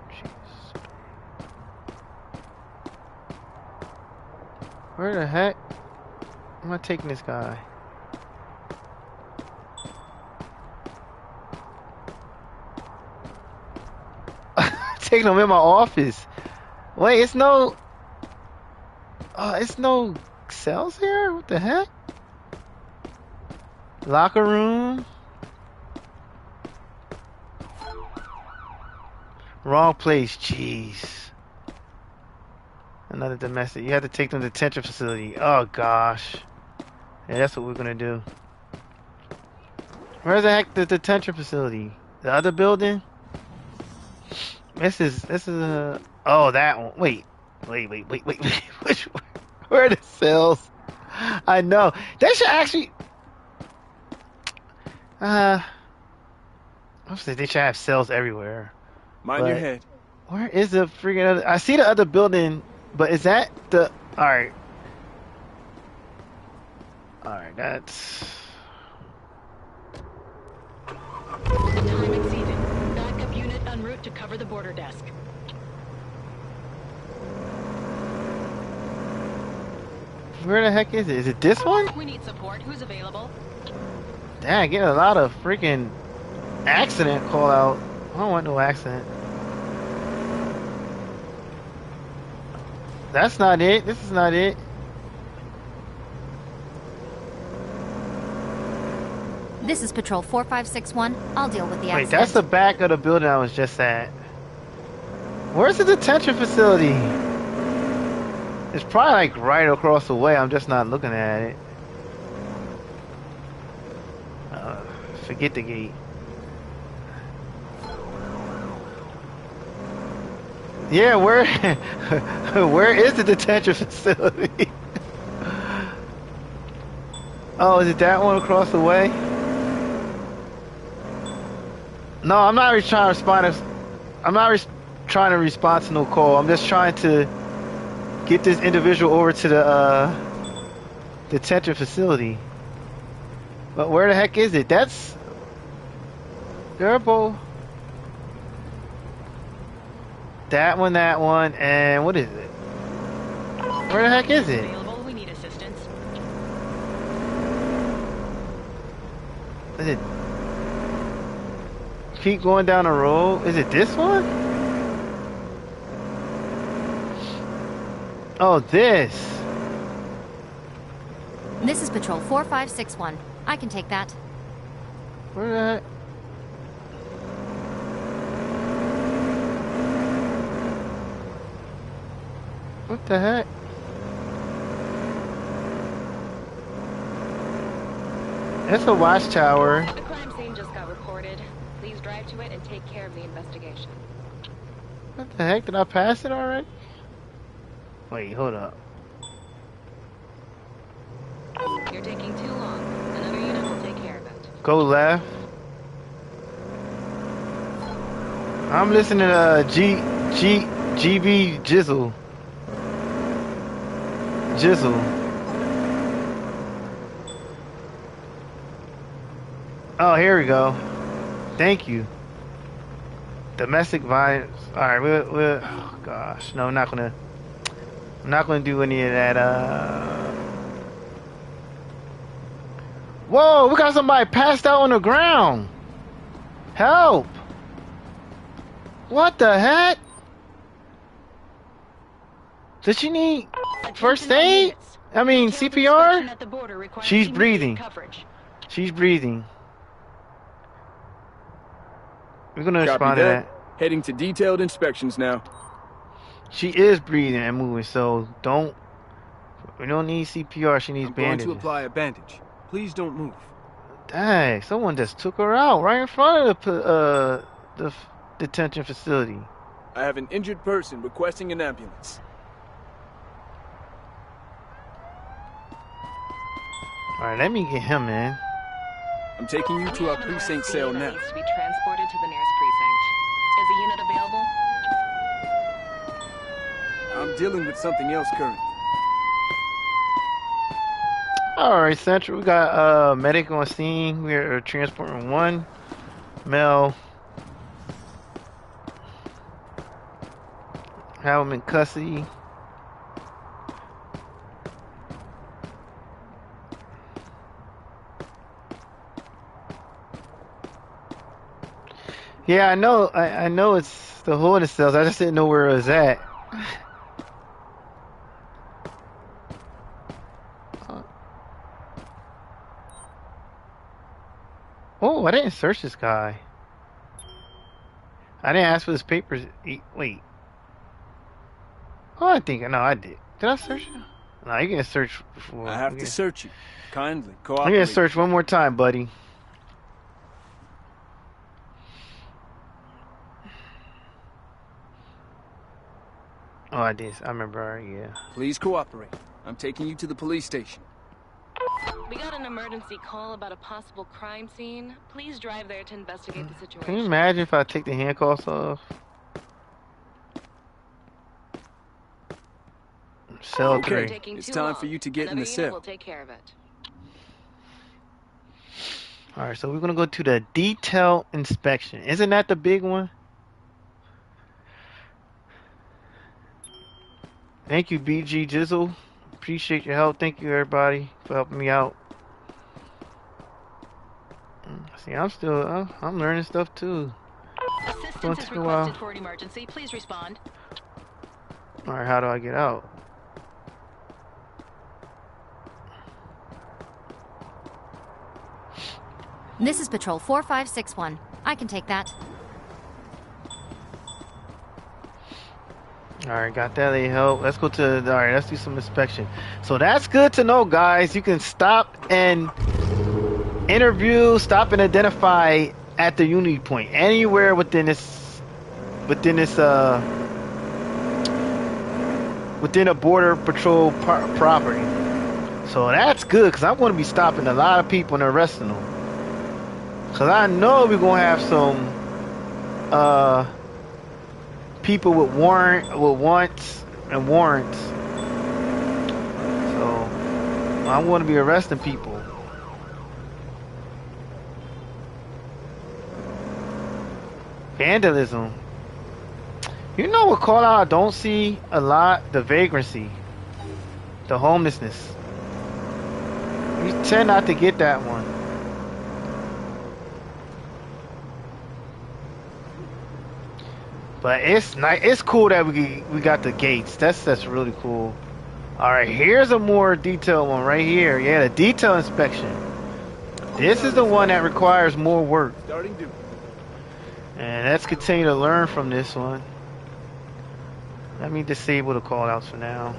Jeez. Where the heck am I taking this guy? Taking him in my office. Wait, it's no cells here? What the heck? Locker room. Wrong place, jeez. Another domestic. You have to take them to detention facility. Oh gosh. Yeah, that's what we're gonna do. Where's the heck the detention facility? The other building? This is oh, that one. Wait. Which where are the cells? I know. They should actually I was saying they should have cells everywhere. Mind your But- head. Where is the freaking other? I see the other building, but is that the? All right, that's. Time exceeded. Backup unit en route to cover the border desk. Where the heck is it? Is it this one? We need support. Who's available? Dang, I get a lot of freaking accident call out. I don't want no accident. That's not it. This is not it. This is Patrol 4561. I'll deal with the Wait, accident. that's the back of the building I was just at. Where's the detention facility? It's probably like right across the way. I'm just not looking at it. Forget the gate. Yeah, where is the detention facility? Oh, is it that one across the way? No, I'm not trying to respond. I'm not trying to respond to no call. I'm just trying to get this individual over to the detention facility. But where the heck is it? That's durable. That one, and what is it? Where the heck is it? Available. We need assistance. Is it? Keep going down the road. Is it this one? Oh, this. This is Patrol 4561. I can take that. Where the heck? What the heck? It's a watchtower. The crime scene just got reported. Please drive to it and take care of the investigation. What the heck? Did I pass it already? Wait, hold up. You're taking too long. Another unit will take care of it. Go left. I'm listening to GB Jizzle. Oh, here we go. Thank you. Domestic violence. All right, we're oh gosh, no, I'm not gonna do any of that. Whoa, we got somebody passed out on the ground. Help! What the heck? Does she need first aid? I mean CPR? At the border requires She's immediate breathing. coverage. She's breathing. We're gonna Copy respond to that. that. Heading to detailed inspections now. She is breathing and moving, so we don't need CPR. She needs I'm going bandages. to apply a bandage. Please don't move. Dang, someone just took her out right in front of the detention facility. I have an injured person requesting an ambulance. All right, let me get him in. I'm taking you to our precinct cell now. Needs to be transported to the nearest precinct. Is a unit available? I'm dealing with something else currently. All right, Central, we got medic on scene. We are transporting one male. Have him in custody. Yeah, I know. I know it's the holding cells. I just didn't know where it was at. Oh, I didn't search this guy. I didn't ask for his papers. Wait. Oh, I think no, I did. Did I search him? No, you can search before. I have to search you. Kindly I'm cooperate. gonna search one more time, buddy. Oh, I did. I remember. All right, yeah. Please cooperate. I'm taking you to the police station. We got an emergency call about a possible crime scene. Please drive there to investigate the situation. Can you imagine if I take the handcuffs off? Cell Okay. 3. Taking It's too time long. for you to get in Another the unit cell. will take care of it. All right, so we're gonna go to the detail inspection. Isn't that the big one? Thank you, BG Jizzle. Appreciate your help. Thank you, everybody, for helping me out. See, I'm learning stuff too. Assistance is take a while. requested for an emergency. Please respond. All right, how do I get out? This is Patrol 4561. I can take that. All right, got that. They help. Let's go to. All right, let's do some inspection. So that's good to know, guys. You can stop and interview, stop and identify at the unity point anywhere within a border patrol property. So that's good because I'm going to be stopping a lot of people and arresting them. Because I know we're going to have some people with wants and warrants. So I'm going to be arresting people. Vandalism. You know what call out I don't see a lot? The vagrancy. The homelessness. You tend not to get that one. But it's nice. It's cool that we got the gates. That's really cool. All right, here's a more detailed one right here. Yeah, the detail inspection. This is the one that requires more work. Starting duty. And let's continue to learn from this one. Let me disable the callouts for now.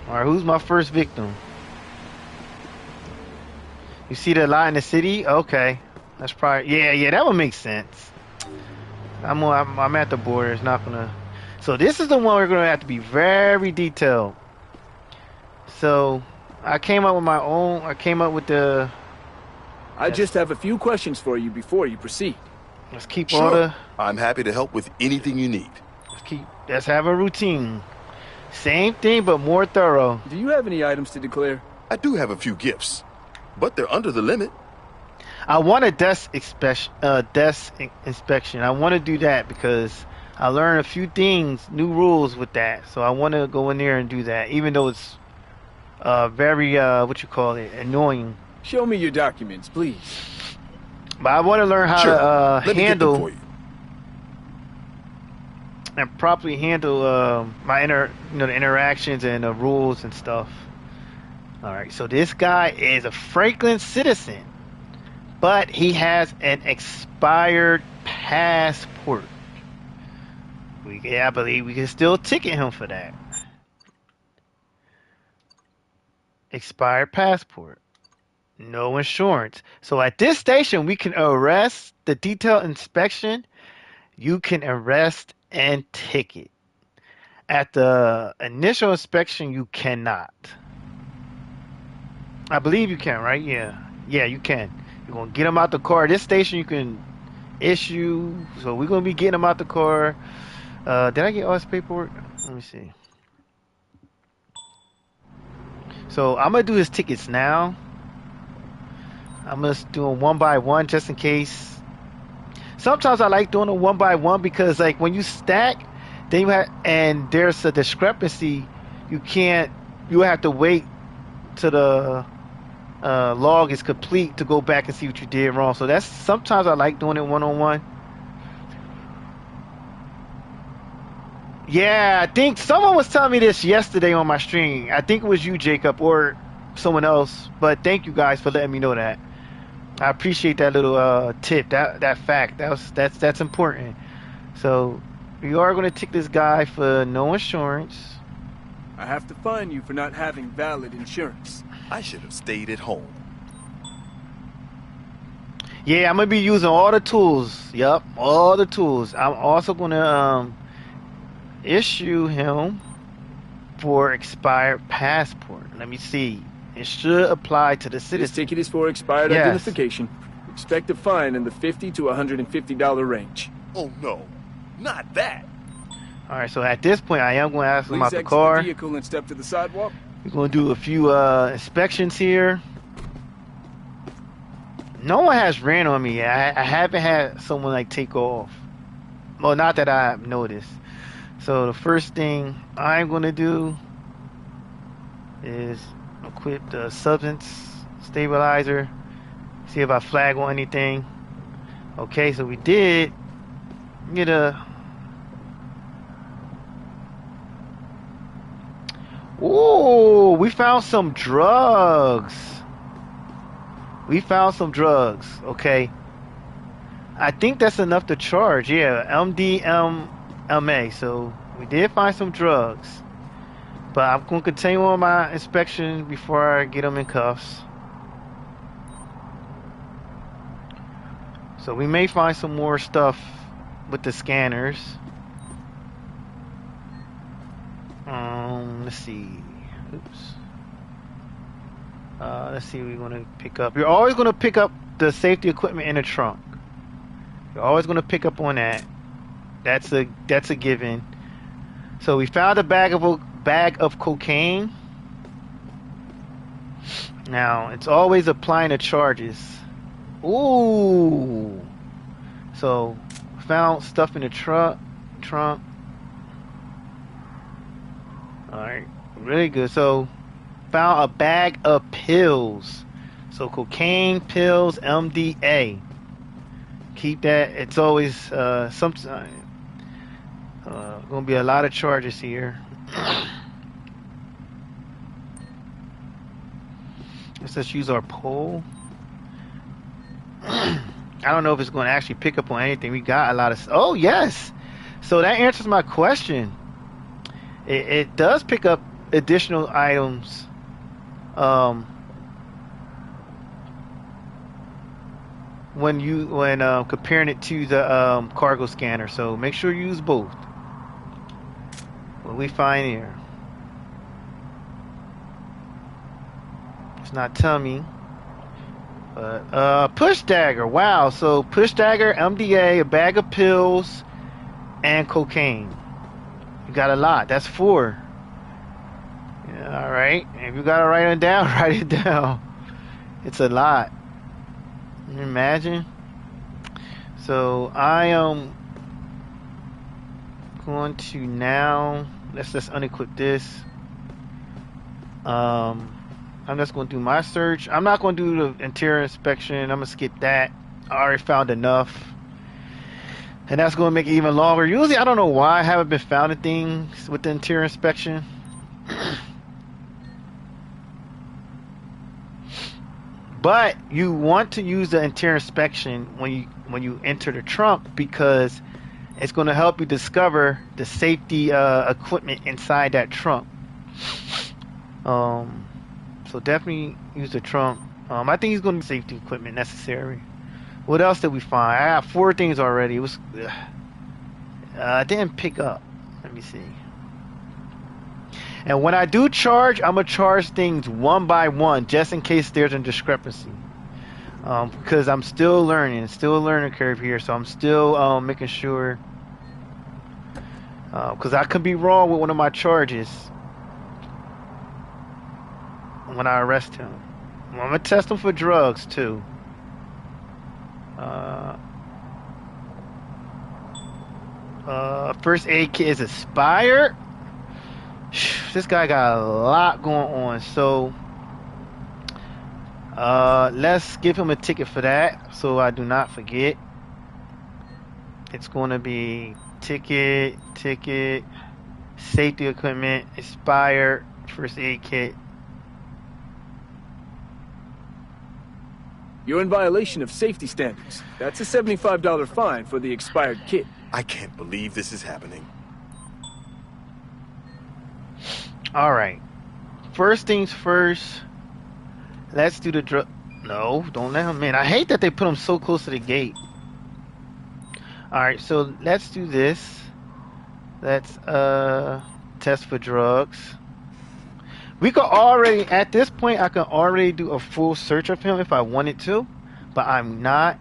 Alright, who's my first victim? You see the lot in the city? Okay. That's probably... Yeah, that would make sense. I'm at the border. It's not gonna... So this is the one we're gonna have to be very detailed. So, I came up with my own... I came up with the... I just have a few questions for you before you proceed. Let's keep all Sure. the... I'm happy to help with anything you need. Let's have a routine. Same thing, but more thorough. Do you have any items to declare? I do have a few gifts, but they're under the limit. I want a desk inspection. I want to do that because I learned a few things, new rules with that. So I want to go in there and do that, even though it's very annoying. Show me your documents, please. But I want to learn how Sure. to Let me get them handle for you. and properly handle the interactions and the rules and stuff. All right, so this guy is a Franklin citizen, but he has an expired passport. I believe we can still ticket him for that. Expired passport. No insurance. So at this station, we can arrest the detailed inspection. You can arrest and ticket. At the initial inspection, you cannot. I believe you can, right? Yeah, you can. You're gonna get them out the car. At this station, you can issue. So we're gonna be getting them out the car. Did I get all this paperwork? Let me see. So I'm gonna do his tickets now. I'm gonna do them one by one just in case. Sometimes I like doing them one by one because, like, when you stack, then you have, and there's a discrepancy. You have to wait till the log is complete to go back and see what you did wrong. So that's sometimes I like doing it one on one. Yeah, I think someone was telling me this yesterday on my stream. I think it was you, Jacob, or someone else. But thank you guys for letting me know that. I appreciate that little tip, that fact. That's important. So we are going to tick this guy for no insurance. I have to fine you for not having valid insurance. I should have stayed at home. Yeah, I'm gonna be using all the tools. Yep, all the tools. I'm also gonna issue him for expired passport. Let me see. It should apply to the This citizen. ticket is for expired Yes. identification. Expect a fine in the $50 to $150 range. Oh no, not that. All right, so at this point, I am going to ask him Please out the exit car. the vehicle and step to the sidewalk. We're going to do a few inspections here. No one has ran on me yet. I haven't had someone like take off. Well, not that I've noticed. So the first thing I'm going to do is equip the substance stabilizer. See if I flag on anything. Okay, so we did get a... Ooh, we found some drugs. Okay. I think that's enough to charge. Yeah, MDMA. So we did find some drugs. But I'm going to continue on my inspection before I get them in cuffs. So we may find some more stuff with the scanners. Let's see. Oops. Let's see what we're going to pick up. You're always going to pick up the safety equipment in the trunk. You're always going to pick up on that. That's a given. So we found a bag of cocaine. Now, it's always applying the charges. Ooh. So, found stuff in the trunk. Alright, really good. So, found a bag of pills. So, cocaine, pills, MDA. Keep that. It's always gonna be a lot of charges here. Let's just use our pole. I don't know if it's going to actually pick up on anything. We got a lot of... Oh, yes! So that answers my question. It does pick up additional items. When comparing it to the cargo scanner. So make sure you use both. What we find here. It's not telling me. But push dagger. Wow. So push dagger, MDA, a bag of pills, and cocaine. You got a lot. That's 4. Yeah, all right. If you gotta write it down, write it down. It's a lot. Can you imagine? So I am going to now. Let's just unequip this. I'm just going to do my search. I'm not going to do the interior inspection. I'm going to skip that. I already found enough. And that's going to make it even longer. Usually, I don't know why I haven't been finding things with the interior inspection. But you want to use the interior inspection when you enter the trunk because it's going to help you discover the safety equipment inside that trunk. So definitely use the trunk. I think he's going to safety equipment necessary. What else did we find? I got 4 things already. It was I didn't pick up. Let me see. And when I do charge, I'm gonna charge things one by one, just in case there's a discrepancy. Because I'm still learning, still a learning curve here, so I'm still making sure. Because I could be wrong with one of my charges when I arrest him. I'm gonna test him for drugs too. First aid kit is expired. This guy got a lot going on, so let's give him a ticket for that so I do not forget. It's going to be ticket, safety equipment, expired, first aid kit. You're in violation of safety standards. That's a $75 fine for the expired kit. I can't believe this is happening. All right. First things first. Let's do the drug. No, don't let him in. I hate that they put him so close to the gate. All right, so let's do this. Let's test for drugs. We could already, at this point, I can already do a full search of him if I wanted to, but I'm not.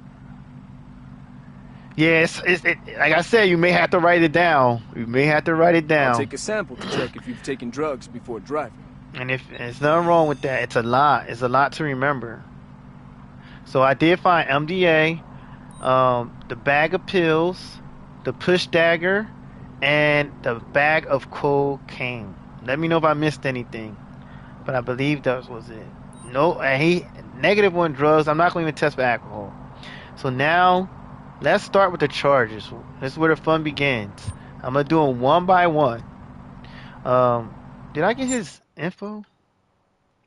Yes, like I said, you may have to write it down. You may have to write it down. I'll take a sample to check if you've taken drugs before driving. And if there's nothing wrong with that, it's a lot. It's a lot to remember. So I did find MDA, the bag of pills, the push dagger, and the bag of cocaine. Let me know if I missed anything. But I believe that was it. No, he negative on drugs. I'm not going to even test for alcohol. So now, let's start with the charges. This is where the fun begins. I'm going to do them one by one. Did I get his info?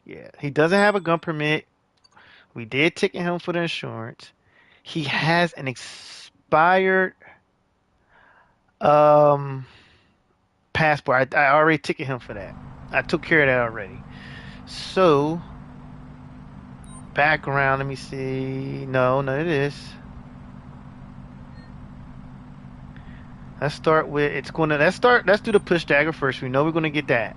Yeah. He doesn't have a gun permit. We did ticket him for the insurance. He has an expired passport. I already ticketed him for that. I took care of that already. So, background, let me see. No, none of this. Let's start with, let's do the push dagger first. We know we're going to get that.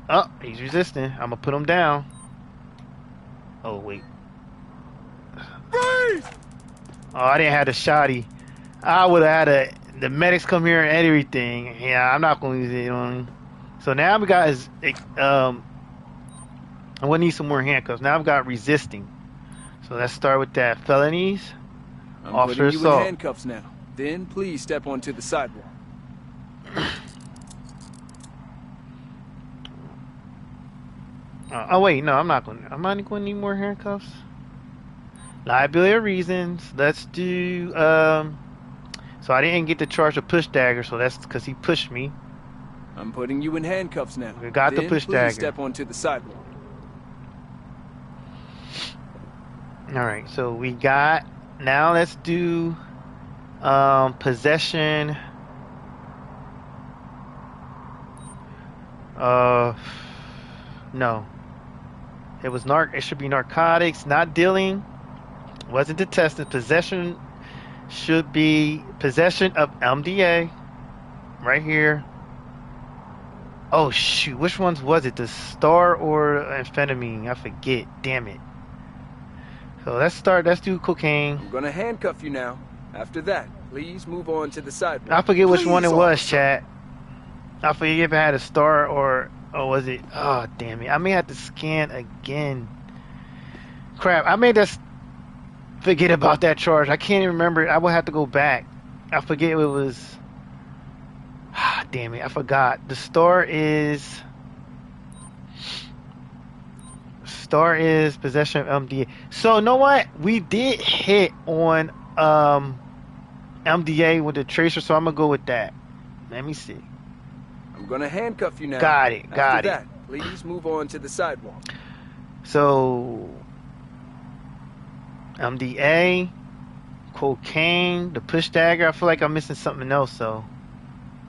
Oh, he's resisting. I'm gonna put him down. Oh wait. Freeze! Oh, I didn't have the shotty. I would have had the medics come here and everything. Yeah, I'm not gonna use it on him. So now we got his I would need some more handcuffs. Now I've got resisting. So let's start with that. Felonies. I'm Officer putting you in assault. handcuffs now. Then please step onto the sidewalk. Oh wait, no, I'm not going to need more handcuffs. Liability reasons. Let's do so I didn't get the charge of push dagger, so that's because he pushed me. I'm putting you in handcuffs now. We got the then push please dagger. step onto the sidewalk. Alright, so we got now let's do possession no. It should be narcotics, not dealing. Wasn't detested. Possession should be possession of MDA. Right here. Oh shoot, which ones was it? The star or amphetamine? I forget. Damn it. So let's do cocaine. I'm gonna handcuff you now. After that, please move on to the sidewalk. I forget which Please, one it was, officer. chat. I forget if it had a star or was it? Oh damn it! I may have to scan again. Crap! I may just forget about that charge. I can't even remember it. I will have to go back. I forget it was. Ah, damn it! I forgot. The star is possession of MDA. So you know what? We did hit on MDA with the tracer, so I'm gonna go with that. Let me see. I'm gonna handcuff you now. Got it. After that, please move on to the sidewalk. So MDA, cocaine, the push dagger. I feel like I'm missing something else. So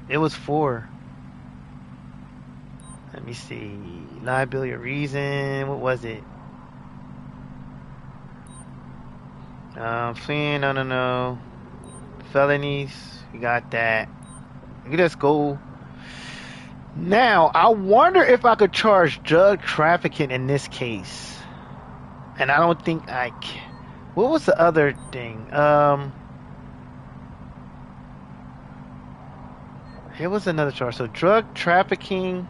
it was 4. Let me see. Liability or reason. What was it? Fleeing. No. Felonies. We got that. Let's go. Now, I wonder if I could charge drug trafficking in this case. And I don't think I can. What was the other thing? Here was another charge. So drug trafficking.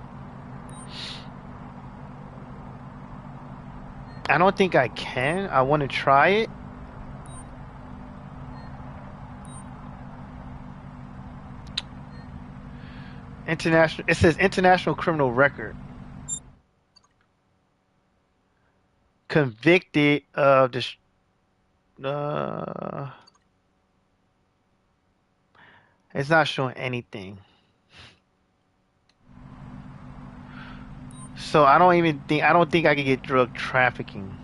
I don't think I can. I want to try it. International. It says international criminal record. Convicted of this. It's not showing anything. So I don't think I could get drug trafficking.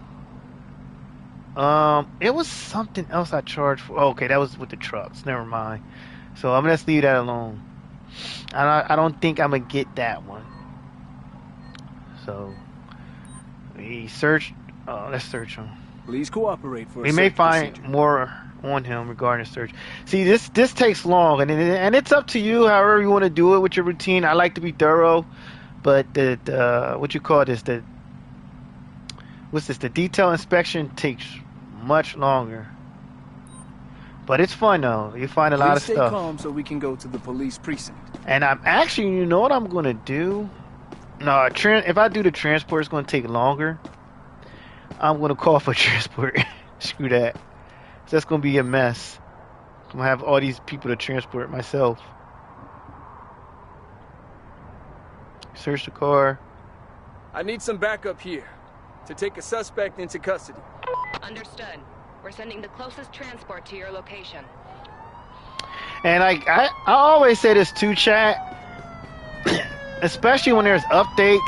It was something else I charged for. Oh, okay, that was with the trucks. Never mind. So I'm gonna just leave that alone. I don't think I'm gonna get that one. So we searched. Let's search him. Please cooperate for a We may search find procedure. more on him regarding search. See, this takes long, and it's up to you. However you want to do it with your routine. I like to be thorough, but the what you call this the detail inspection takes much longer. But it's fun though. You find a lot of Please stay stuff. calm so we can go to the police precinct. And I'm actually, you know what I'm gonna do? No, if I do the transport, it's gonna take longer. I'm gonna call for transport. Screw that. So that's gonna be a mess. I'm gonna have all these people to transport myself. Search the car. I need some backup here to take a suspect into custody. Understood. We're sending the closest transport to your location. And I always say this too, chat. Especially when there's updates,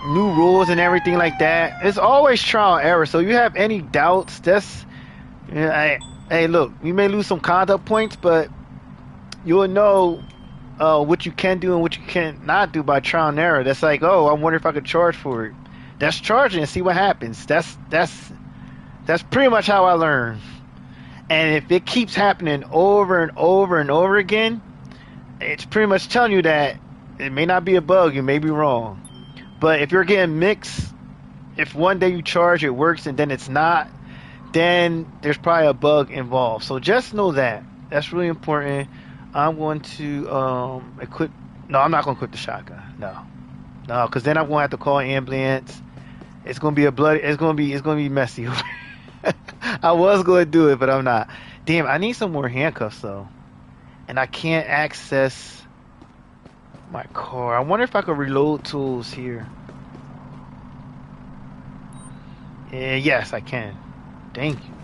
new rules and everything like that. It's always trial and error. So you have any doubts, hey, look, you may lose some conduct points, but you'll know what you can do and what you cannot do by trial and error. That's like, oh, I wonder if I could charge for it. That's charging and see what happens. That's pretty much how I learn. And if it keeps happening over and over and over again, it's pretty much telling you that It may not be a bug. You may be wrong. But if you're getting mixed, if one day you charge it works and then it's not, then there's probably a bug involved. So just know that. That's really important. I'm going to equip. No, I'm not going to equip the shotgun. No, because then I'm going to have to call an ambulance. It's going to be a bloody. It's going to be messy. I was going to do it, but I'm not. Damn, I need some more handcuffs though, and I can't access my car. I wonder if I could reload tools here. Yes, I can. Thank you.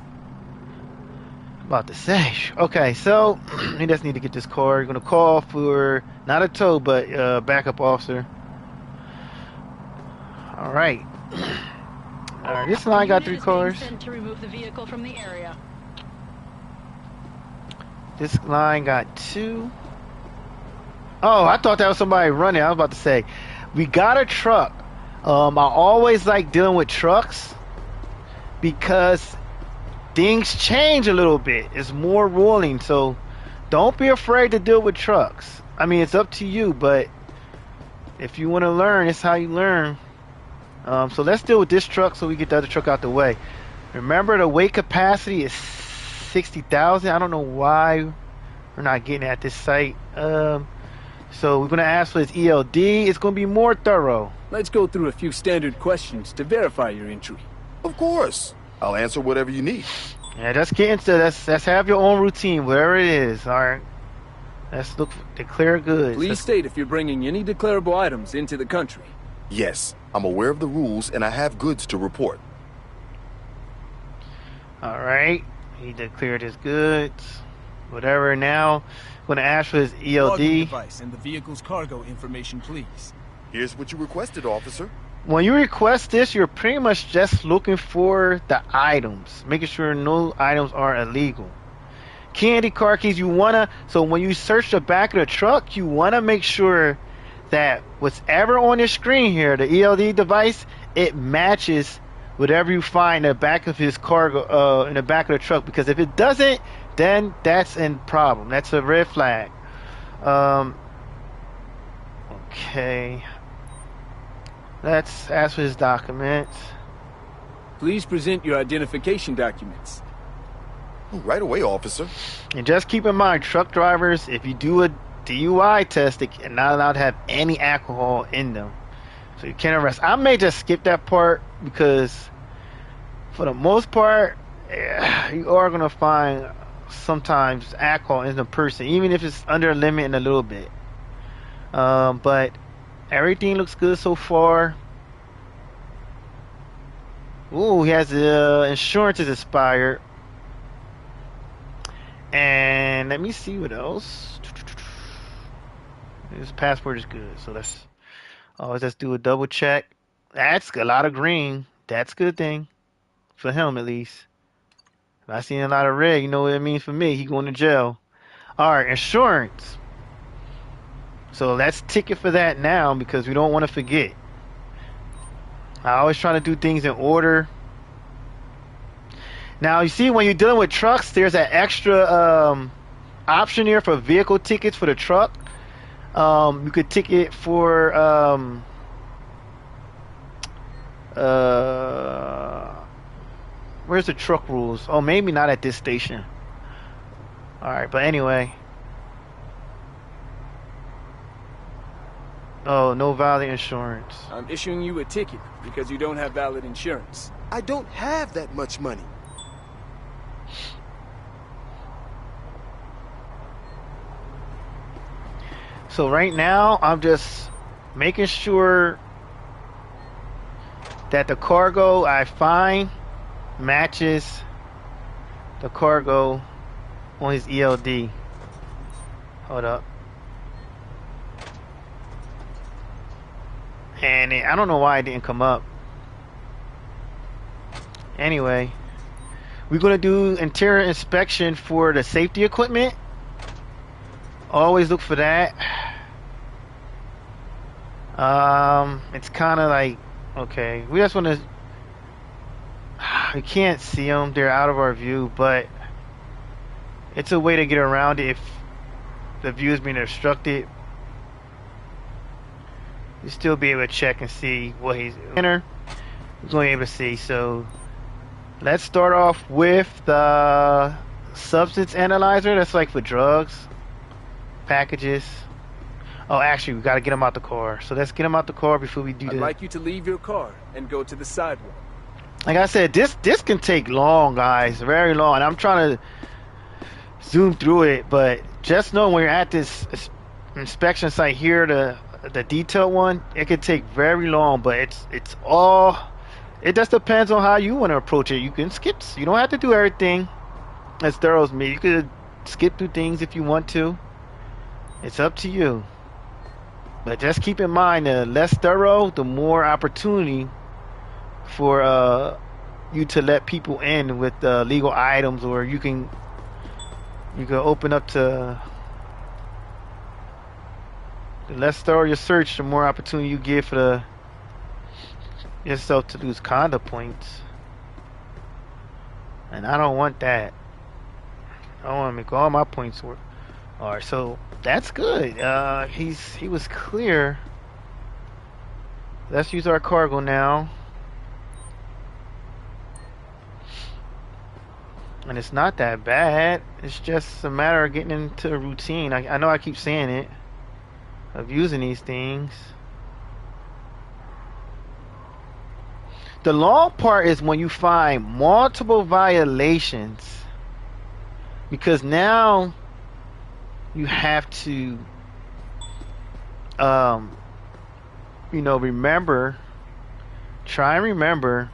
About to say. Okay, so we just need to get this car. You're gonna call for not a tow, but backup officer. All right. All right. This line got 3 cars. Sent to remove the vehicle from the area. This line got 2. Oh, I thought that was somebody running. I was about to say, we got a truck. I always like dealing with trucks because things change a little bit. It's more rolling, so don't be afraid to deal with trucks. I mean, it's up to you, but if you want to learn, it's how you learn. So let's deal with this truck so we get the other truck out the way. Remember, the weight capacity is 60,000. I don't know why we're not getting at this site. So we're going to ask for his ELD. It's going to be more thorough. Let's go through a few standard questions to verify your entry. Of course. I'll answer whatever you need. Yeah, let's get into this. Let's have your own routine, whatever it is. All right. Let's look for declare goods. Please state if you're bringing any declarable items into the country. Yes, I'm aware of the rules and I have goods to report. All right. He declared his goods. Whatever. Now, I'm going to ask for his ELD. Logging device and the vehicle's cargo information, please. Here's what you requested, officer. When you request this, you're pretty much just looking for the items, making sure no items are illegal. Candy car keys, you wanna, so when you search the back of the truck, you wanna make sure that whatever on your screen here, the ELD device, it matches whatever you find in the back of his cargo, in the back of the truck. Because if it doesn't, then that's a problem. That's a red flag. Okay. Let's ask for his documents. Please present your identification documents. Right away, officer. And just keep in mind, truck drivers, if you do a DUI test, they are not allowed to have any alcohol in them. So you can't arrest. I may just skip that part because for the most part, you are going to find sometimes alcohol in the person, even if it's under a limit and a little bit. But everything looks good so far. Ooh, he has insurance is expired. And let me see what else. His passport is good, so let's do a double check. That's a lot of green. That's a good thing for him, at least. If I seen a lot of red, you know what it means for me. He going to jail. All right, insurance. So let's ticket for that now because we don't want to forget. I always try to do things in order. Now, you see, when you're dealing with trucks, there's an extra option here for vehicle tickets for the truck. You could ticket for where's the truck rules? Oh, maybe not at this station. All right, but anyway. Oh, no valid insurance. I'm issuing you a ticket because you don't have valid insurance. I don't have that much money. So right now, I'm just making sure that the cargo I find matches the cargo on his ELD. Hold up. And I don't know why it didn't come up. Anyway, we're going to do interior inspection for the safety equipment. Always look for that. It's kind of like, okay, we just want to, we can't see them, they're out of our view, but it's a way to get around it if the view is being obstructed. you still be able to check and see what he's enter. You're going to be able to see. So let's start off with the substance analyzer. That's like for drugs, packages. Oh, actually, we got to get him out the car. So let's get him out the car before we do I'd that. like you to leave your car and go to the sidewalk. Like I said, this can take long, guys, very long. And I'm trying to zoom through it, but just know when you're at this inspection site here, the detailed one, it could take very long. But it's all, it just depends on how you want to approach it. You can skip. You don't have to do everything as thorough as me. You could skip through things if you want to. It's up to you. But just keep in mind, the less thorough, the more opportunity for you to let people in with legal items, or you can open up to the less thorough your search, the more opportunity you give for yourself to lose conduct points. And I don't want that. I want to make all my points work. All right, so that's good. He was clear. Let's use our cargo now. And it's not that bad. It's just a matter of getting into a routine. I know I keep saying it, of using these things. The long part is when you find multiple violations, because now you have to remember, try and remember.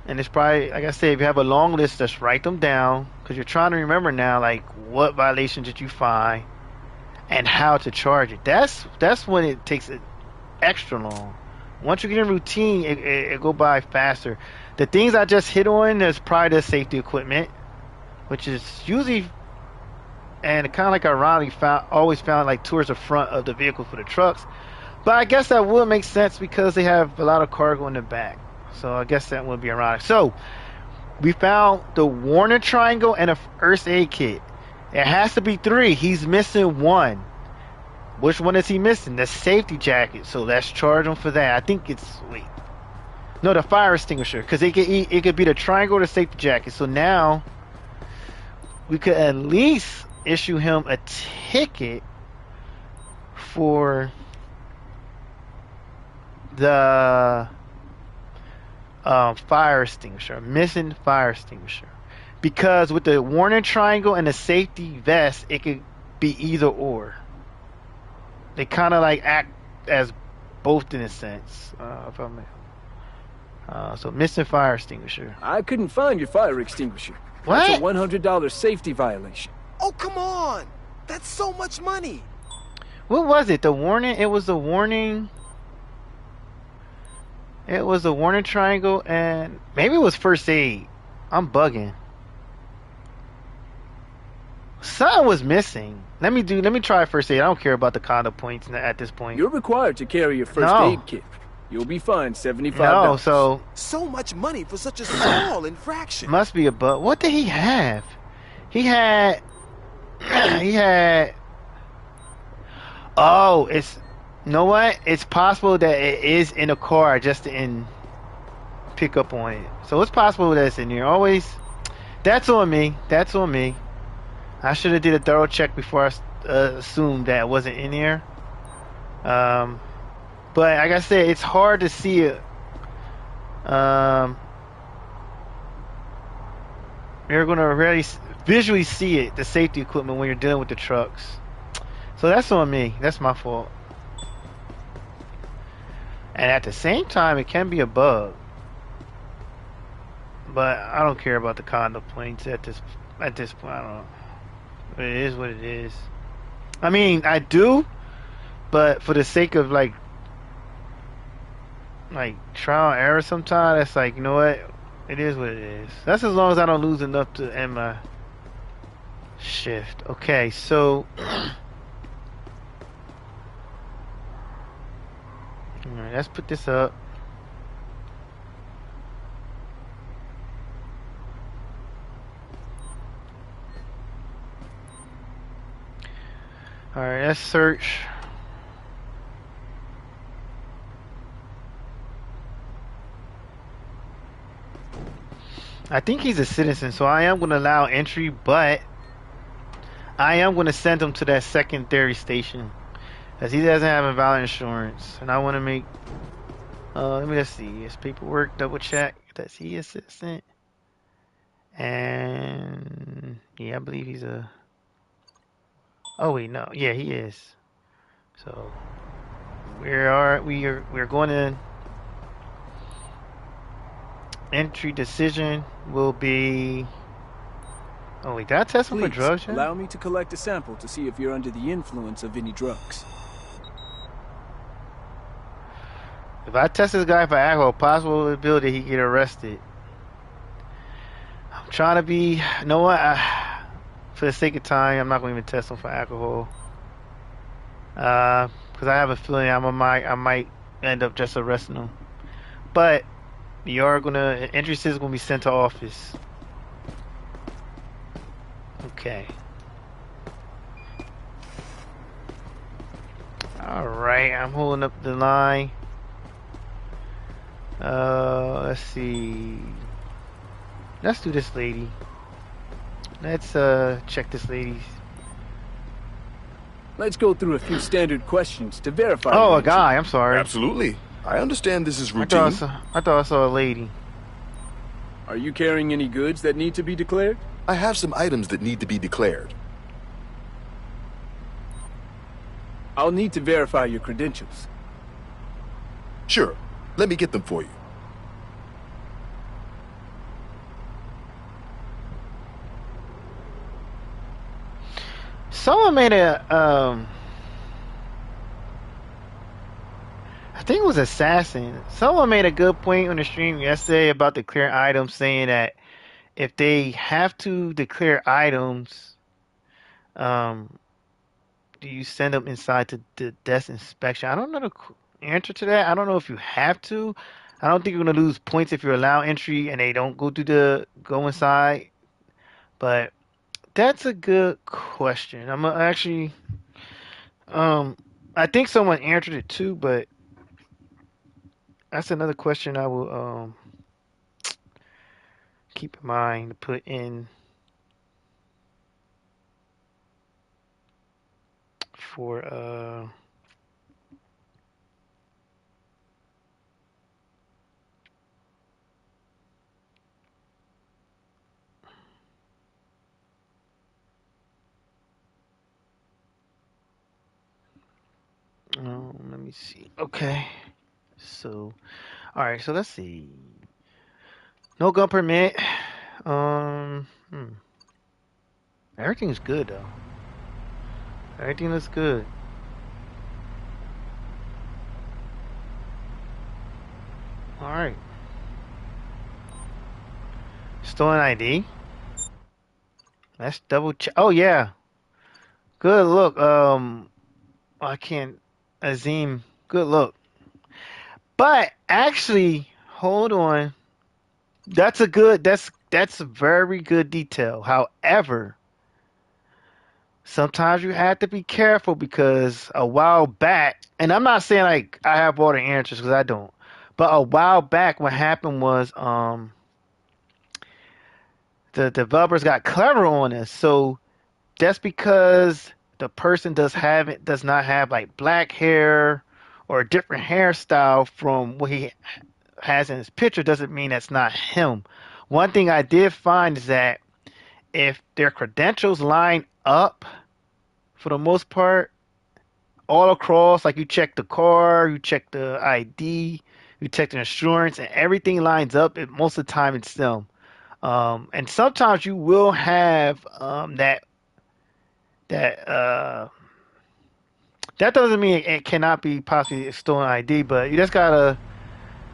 And it's probably, like I said, if you have a long list, just write them down, because you're trying to remember now, like, what violations did you find and how to charge it. That's when it takes it extra long. Once you get in routine, it go by faster. The things I just hit on is probably the safety equipment, which is usually, and kind of like ironically always found like towards the front of the vehicle for the trucks. But I guess that would make sense because they have a lot of cargo in the back. So I guess that would be ironic. So we found the warning triangle and a first aid kit. It has to be 3. He's missing 1. Which one is he missing? The safety jacket. So let's charge him for that. I think it's no, the fire extinguisher, because it could be the triangle or the safety jacket. So now we could at least issue him a ticket for the fire extinguisher, missing fire extinguisher, because with the warning triangle and the safety vest, it could be either or. They kind of like act as both in a sense. So missing fire extinguisher. I couldn't find your fire extinguisher. What? That's a $100 safety violation. Oh, come on! That's so much money! What was it? The warning? It was the warning. It was a warning triangle, and maybe it was first aid. I'm bugging. Something was missing. Let me try first aid. I don't care about the conduct points at this point. You're required to carry your first No. aid kit. You'll be fined $75. No, so So much money for such a small infraction. must be a bug. What did he have? He had. He had. Oh, it's. You know what? It's possible that it is in a car, just didn't pick up on it. So it's possible that it's in here. Always. That's on me. That's on me. I should have did a thorough check before I assumed that it wasn't in here. But like I said, it's hard to see it. You're gonna really visually see it, the safety equipment, when you're dealing with the trucks. So that's on me. That's my fault. And at the same time, it can be a bug. But I don't care about the conduct points at this point. I don't know. It is what it is. I mean, I do, but for the sake of like trial and error, sometimes it's like, you know what? It is what it is. That's as long as I don't lose enough to end my shift. Okay, so alright, let's put this up. Alright, let's search. I think he's a citizen, so I am going to allow entry, but I am going to send him to that secondary station because he doesn't have a valid insurance, and I want to make. Let me just see his paperwork. Double check. Does he a citizen? And yeah, I believe he's a. Oh wait, no, yeah, he is. So we're going to entry decision will be. Oh wait, did I test him for Please, drugs yet? allow me to collect a sample to see if you're under the influence of any drugs. If I test this guy for alcohol, possibility he get arrested. I'm trying to be. You know what? For the sake of time, I'm not going to even test him for alcohol. Because I have a feeling I might end up just arresting him. But you are gonna entry is gonna be sent to office. Okay. All right, I'm holding up the line. Let's see. Let's do this lady. Let's check this lady. Let's go through a few standard questions to verify. Oh, your a guy. I'm sorry. Absolutely. I understand this is I routine. thought I saw a lady. Are you carrying any goods that need to be declared? I have some items that need to be declared. I'll need to verify your credentials. Sure. Let me get them for you. Someone made a I think it was Assassin. Someone made a good point on the stream yesterday about declaring items, saying that if they have to declare items, do you send them inside to the desk inspection? I don't know the answer to that. I don't know if you have to. I don't think you're gonna lose points if you allow entry and they don't go inside. But that's a good question. I'm actually, I think someone answered it too, but that's another question I will keep in mind to put in for let me see. Okay. So, all right. So let's see. No gun permit. Um, hmm. Everything's good though. Everything looks good. All right. Stolen ID. Let's double check. Oh yeah. Good look. I can't. Azim. Good look. But actually, hold on. That's a very good detail. However, sometimes you have to be careful because a while back, and I'm not saying like I have all the answers because I don't, but a while back what happened was the developers got clever on us. So just because the person does not have like black hair or a different hairstyle from what he has in his picture doesn't mean that's not him. One thing I did find is that if their credentials line up for the most part all across, like you check the car, you check the ID, you check the insurance, and everything lines up, most of the time it's them. And sometimes you will have that that doesn't mean it cannot be possibly a stolen ID, but you just gotta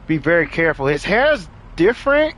be very careful. His hair is different